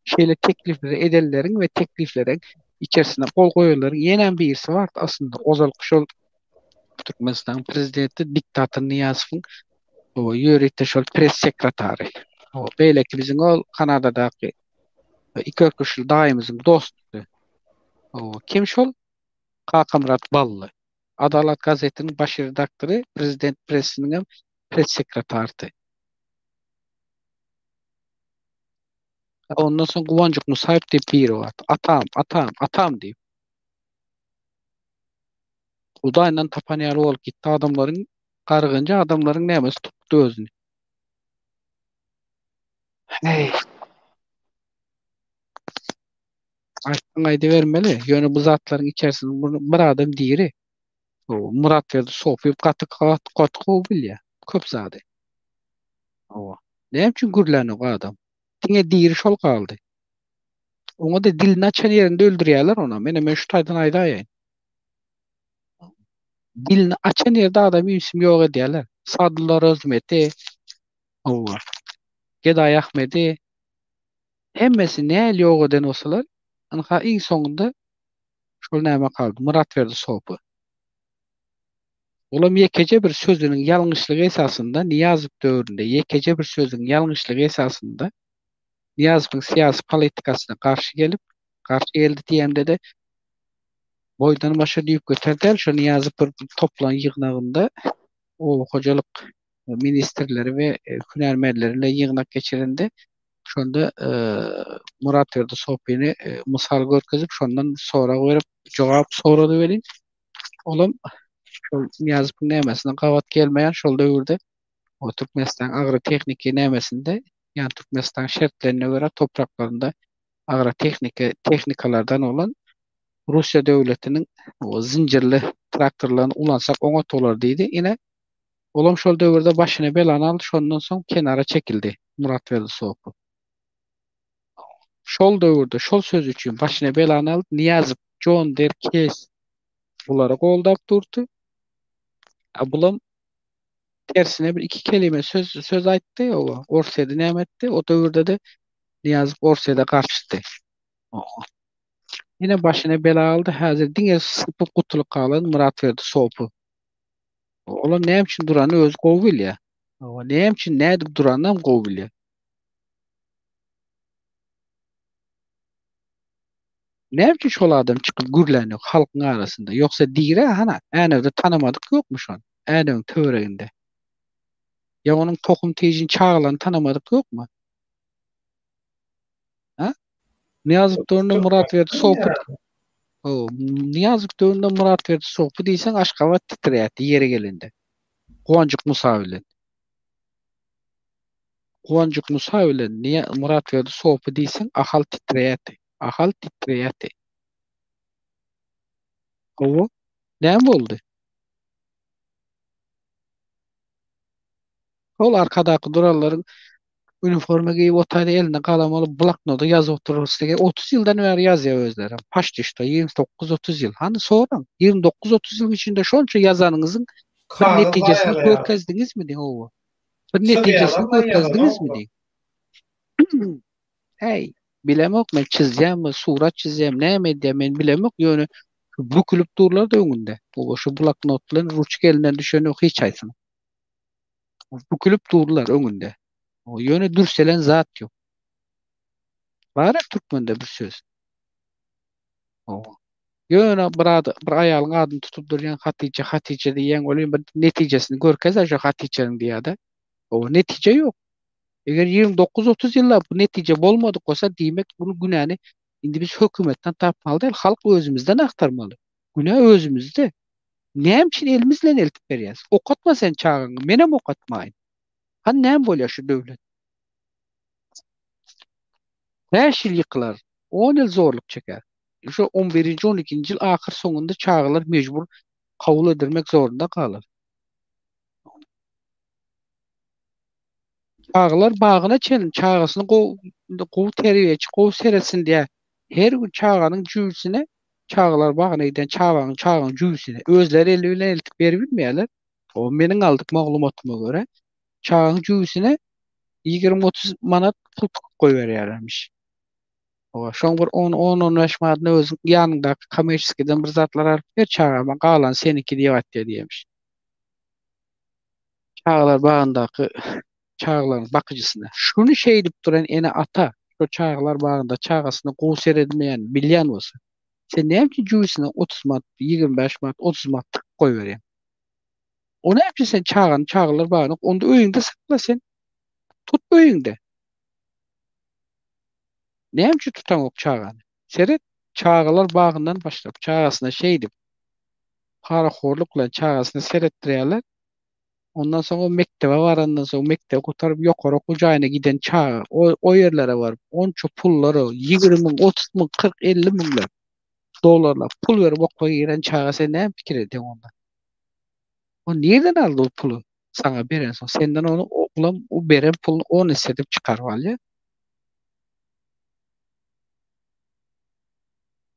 şeýle teklifleri edenlerin ve tekliflerin içerisinde kol goýanlaryň ýene birisi bar aslında Ozal Kuşol Türkmenistan prezidenti diktator Niýazowyň o ýöreýte şol press sekretary. O beýleki biziň ol Kanadadaky iki öküşli daýymyzyň dosty. O kim şol? Kakamrat Ballı. Adalet gazetinin baş redaktöri, prezident pressinin press sekretarı. Ondan sonra Guvancık Musayip diye biri var. Atam diye. Udayla tapanyalı olup gitti adamların kargınca adamların nemesi tuttu özünü. Hey. Aşkın aydı vermeli. Yönü bu zatların içerisinde bir adam diri. Murat verdi sopuyup katı bilya. Köp zade. Ne için gürleni o adam? Dine diri şol kaldı. Ona da dilini açan yerinde öldürüyorlar ona. Men şu taydan ayda ayayın. Dilini açan yerde adam isim yok ediyorlar. Sadullah Özmeti. Geday Ahmedi. Hemmesi ne el yok eden olsalar. Anka en sonunda şol näme kaldı? Murat verdi sopu. Olam yekece bir sözünün yanlışlığı esasında Niýazow döwründe yekece bir sözün yanlışlığı esasında Niýazowyň siyasi politikasyna karşı geldi diýende de boydan başa diýip göterdiler. Şu Niýazow bir toplan ýygnagynda o hojalyk ministrleri we hünärmerlerle ýygnak geçirende şonda Murat verdi sopyny mysal görkezip şondan sonra berip jogap sorady berin. Olam şol Niýazowyň nämesinden gawat gelmeýän şol döwürde o Türkmenistan agrotexniki nämesinde ýani Türkmenistan şertlerine göre topraklarında agrotexnikalardan olan Rusya döwletiniň o zincirli traktorlaryny ulansak oňa tolar diýdi. Ine Olam şol döwürde başyna belany aldy, şondan soň kenara çekildi Murat Veli Sopu. Şol döwürde şol söz üçin başyna belany aldy, Niýazyp, Jon Derkes bulara goldap durdy. Bulam tersine bir iki kelime söz aýtdy, o Orsedy näme etdi? O döwürde de Niýazyp Orsedy'e garşdy. Yine başyna bela aldy. Häzir diňe sypyp gutulyp galan Murat Veli Sopu. Olam näme üçin durany öz gowy bilýär. Näme üçin nädip duranam gowy bilýär. Näme üçin şol adam çykyp gürlenýär halkyň arasynda? Ýoksa diýre hana, änewde tanamadyk ýokmy şonu? Änewiň töwereginde. Ya onuň tokum tejini çağlaryny tanamadyk ýokmy? Ha? Niýazyp döwründe Murat Veli Sopu. Niýazyp döwründe Murat Veli Sopu diýsen Aşgabat titrýärdi ýere gelende. Guwanjyk Musa bilen. Guwanjyk Musa bilen Murat Veli Sopu diýsen ahal titrýärdi. Ahal titrýärdi. O näme boldy? Ol arkadaky durarlaryň uniforma giýip otady eline galam alyp bloknota ýazyp oturursa 30 ýyldan bäri ýazýar özleri. Paşdyşda 29-30 ýyl. Hani soraň 29-30 ýyl içinde şonça ýazanyňyzyň bir netijesini görkezdiňizmi diýen o? Bir netijesini görkezdiňizmi diýen? Hey, bilemok men çizýärmi, surat çizýärmi, näme edýär men bilemok ýöne bükülüp durlar da öňünde. O şu bloknot bilen ruçka elinden düşeni hiç aýsyn. Bükülüp durlar öňünde. O ýöne dürselen zat ýok. Bara türkmende bir söz. O. Ýöne bir aýalyň adyny tutup durýan Hatice diýen oly bir netijesini görkezär şu Hatice'nin diýýärdi. O netije ýok. Eger 29-30 ýyllar bu netije bolmadyk bolsa diýmek bunu günäni indi biz hökümetden tapmaly değil, halk özümizden aktarmaly. Günä özümizde. Näme üçin elimizle eltip berýäs? Okatma sen çağıňy, menem okatmaýyn. Han näme bolýar şu döwlet? 5 ýyl ýykylar, 10 ýyl zorluk çeker. Şu 11-nji 12-nji ýyl ahyr soňunda çağılar mejbur kabul edilmek zorunda galar. Çağlar bagyna çelin, çağasyny gowy terbiýeçi, gowy seretsin diýe her gün çağanyň jüýsine çağlar bagyna giden çağanyň jüýsine özleri eli bilen eltip berip bilmeýärler. O meniň aldyk maglumatyma görä çağanyň jüýsine 20-30 manat pul goýup berýärlermiş. O şoň bir 10-15 manat özüň ýanyndaky komersiýadan bir zatlar alyp ber çağama galan seniki diýip diýmiş. Çağlar bagyndaky çağlaryň bakyjysyna şunu şey dip duran ene ata şu çağlar bagynda çağasyny gowy seredmeýän bilýän bolsa sen näme üçin jüýsine 30 manat 25 manat 30 manat goýup berýän? O näme üçin sen çağlar bagynda onda öýüňde sakla sen tut öýüňde. Näme üçin tutan ok çağany? Seret çağlar bagyndan başlap çağasyna şey dip paraxorluk bilen çağasyny seretdirýärler. Ondan sonra o mektebe varandan sonra mektebe kotarıp yokara kucağına giden çağ o yerlere var. Onça pulları 20 min, 30 min, 40, 50 minler dolarlar pul verip okula giren çağa sen ne fikir ediyorsun ondan? O nereden aldı o pulu sana beren son? Senden onu o beren pulunu onu hissedip çıkarval ya.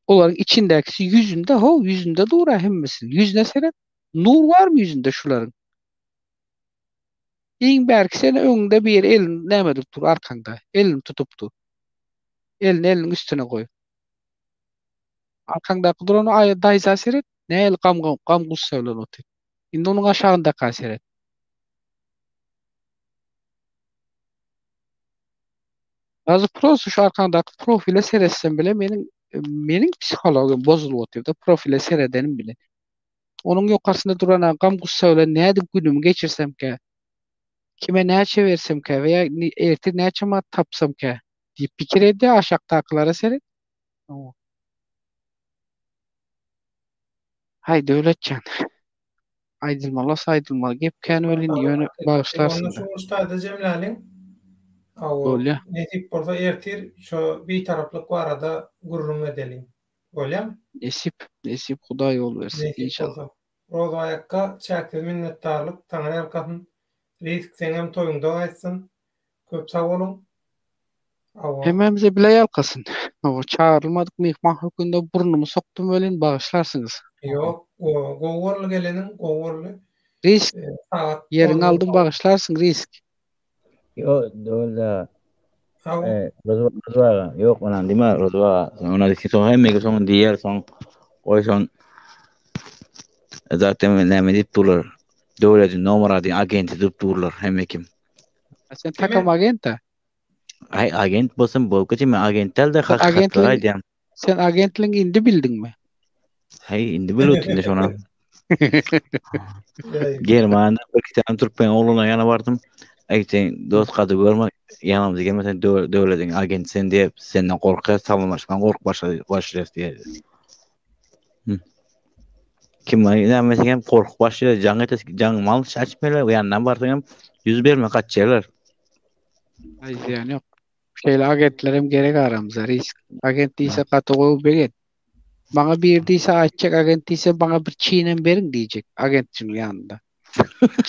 Onların içindekisi yüzünde doğru hemmesin. Yüzüne seret. Nur var mı yüzünde şuların? İn belki sen önünde bir elin näme dur arkanda. Elini tutupdu. Elini üstüne koy. Arkandaki duran o dayza seret. Ne el gam gussa bilen otur. Indi onun aşağında seret. Bazı prosu şu arkandaki profile seretsen bile menin psikologum bozulup oturdu. Profile seredenim bile. Onun yukarısında duran gam gussa bilen näde günümü geçirsem ki kime näçe versem ki veya ertir näçe mat tapsam ki diýip pikir eddi aşakdaklara seret. Hay döwletçen. Aydylmaly gepken welin ýöne bagışlarsın. Onu şu ustada Cemlalin netip bolsa ertir şu bir taraplyk barada gurrun edelim. Bolýarmy? Nesip Hudaý ol bersin inşallah. Roz ayakka çäkil minnetdarlyk taňa ýalkasyn. Risk seňem toýuňda gaýtsyn. Köp sag bolun. Awa. Hemmemize bile yalkasın. O çağrılmadık mihman hükümde burnumu soktum öyle bağışlarsınız. Yok, gowurly gelenin gowurly Risk saat yerini 10'dan aldım bağışlarsın risk. Yo, dola. Awa. Rozwa. Yok onan dima rozwa. Ona dikki son hemme son diğer son oy son zaten ne medip durlar. Devletin nomara agenti durlar hemme kim. Sen takım agenta. Ay agent bolsun bol kaçı men agentler de hakikatlar aýdýam. Sen agentliği indi bildin mi? Hey indi bilotinde şona. Germanya'da bir kitam Türkmen oğluna yana bardım. Ayten dost kadı görme yanımıza gelmesen devletin agent sen diye senden korkuyor savunmaşkan kork başlıyor diye. Kim ne mesela kork başlıyor can mal açmıyorlar o yandan bardım yüz verme kaçıyorlar. Ay yani yok. Şeyle agentlerim gerek aramıza risk. Agent değilse katı koyup verin. Bana bir değilse açacak agent değilse bana bir çiğnem verin diyecek agentçinin yanında.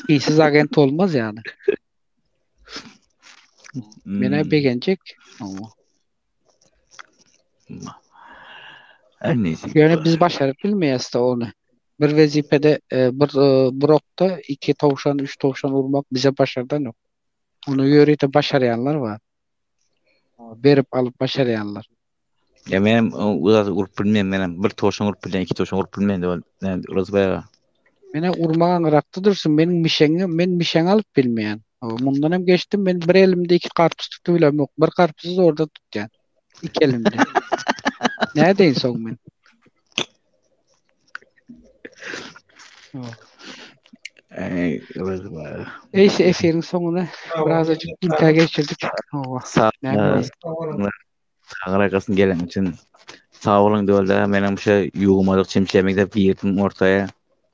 İyisiz agent olmaz yani. Bana beğenecek. Ama. Her neyse. Yani biz başarıp bilmeyiz de onu. Bir vazifede bir brokta 2 tavşan 3 tavşan vurmak bize başarıdan yok. Onu yörüte başarayanlar var. Verip alıp başarayanlar. Ya benim uzat urup bilmem benim bir toşan urup bilen iki toşan urup bilmem de orası bayağı. Mene urmağın rakta dursun benim men mişen alıp bilmeyen. Bundan hem geçtim ben bir elimde 2 karpuz tutuyla yok. Bir karpuzu orada tut yani. 2 elimde. Ne deyin son men? Orası bayağı. Neyse eserin sonuna birazcık imkan geçirdik. Sağ arkasın gelen için sağ olun diyorlar. Benim bu şey yuğumadık çimşemekte bir yetim ortaya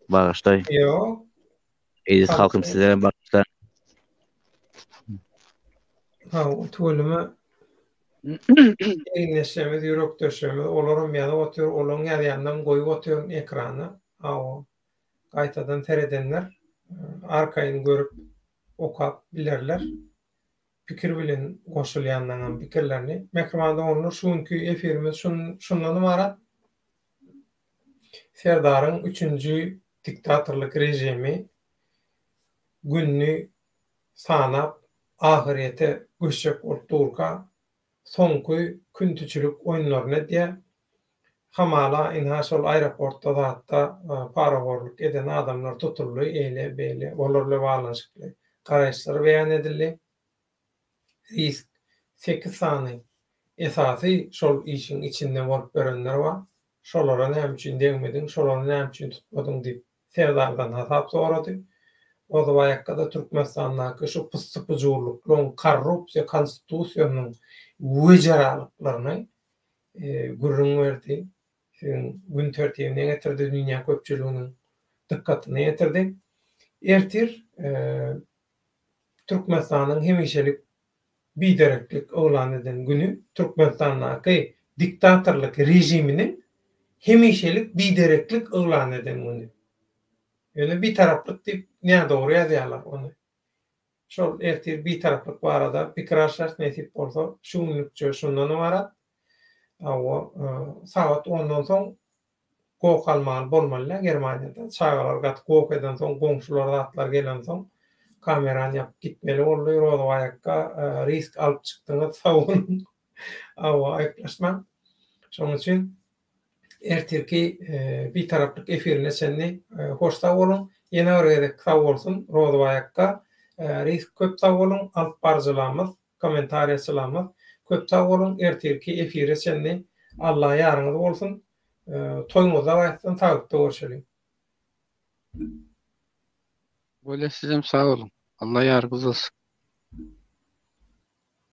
bağıştay. Yok. Eziz halkım sizlere bağışlar. O tölüme eýneşemiz, ýürek döşemiz, olaram ýa-da otur, olaryň ýandan goýup oturan ekrana. O gaýtadan teredenler arkaýyny görüp okap bilerler. Pikir bilen goşulýandan pikirlerini. Mehrimanda onlar şuňky efirimiz şundan ibarat. Serdaryň 3-nji diktatorlyk rejimi günni sanap ahirete göçek orturka soňky küntüçülük oýunlaryna diýe hamala inhasol aeroportda da hatta paraworluk eden adamlar tutully eýle beýle olarla balanşykly garaşlar beýan edildi. Risk 8 sany esasy şol işin içinde bolup görenler bar. Şolara näme üçin degmediň, şolara näme üçin tutmadyň diýip serdardan hasap sorady. O da bayakkada Türkmenistan'daki şu pıstıpıcıurlukluğun korrupsiya konstitusiyanın vıcaralıklarını gurrun verdi. Gün tertibine getirdi, dünya köpçülüğünün dikkatine getirdi. Ertir Türkmenistan'ın hemişelik bidereklik oğlan eden günü Türkmenistan'daki diktatorluk rejiminin hemişelik bidereklik oğlan eden günü. Yani bir taraflık deyip ne doğru yazıyorlar onu. Şol ertir bir taraflık bu arada pikiraşlar nesip olsa şunlukça şundan ibaret. O saat 10'dan soň gok almaly bolmaly Germaniýada. Çagalar gat gok eden soň goňşular atlar gelen soň kamerany ýapyp gitmeli boldy. Roda aýakka risk alyp çykdyňyz sawun. Aýplaşma. Şoň üçin ertirki bir taraflık efirine senni hoşta bolun. Ýene öregedek sag bolsun. Roda aýakka risk köp sag bolun. Alyp barjylamyz, kommentariýaçylamyz. Köp sag bolun. Ertirki efire senni Allah ýarňyz bolsun. Toýňyza gaýtsan sagykda görüşelim. Böyle sizem sağ olun. Allah yardımcınız olsun.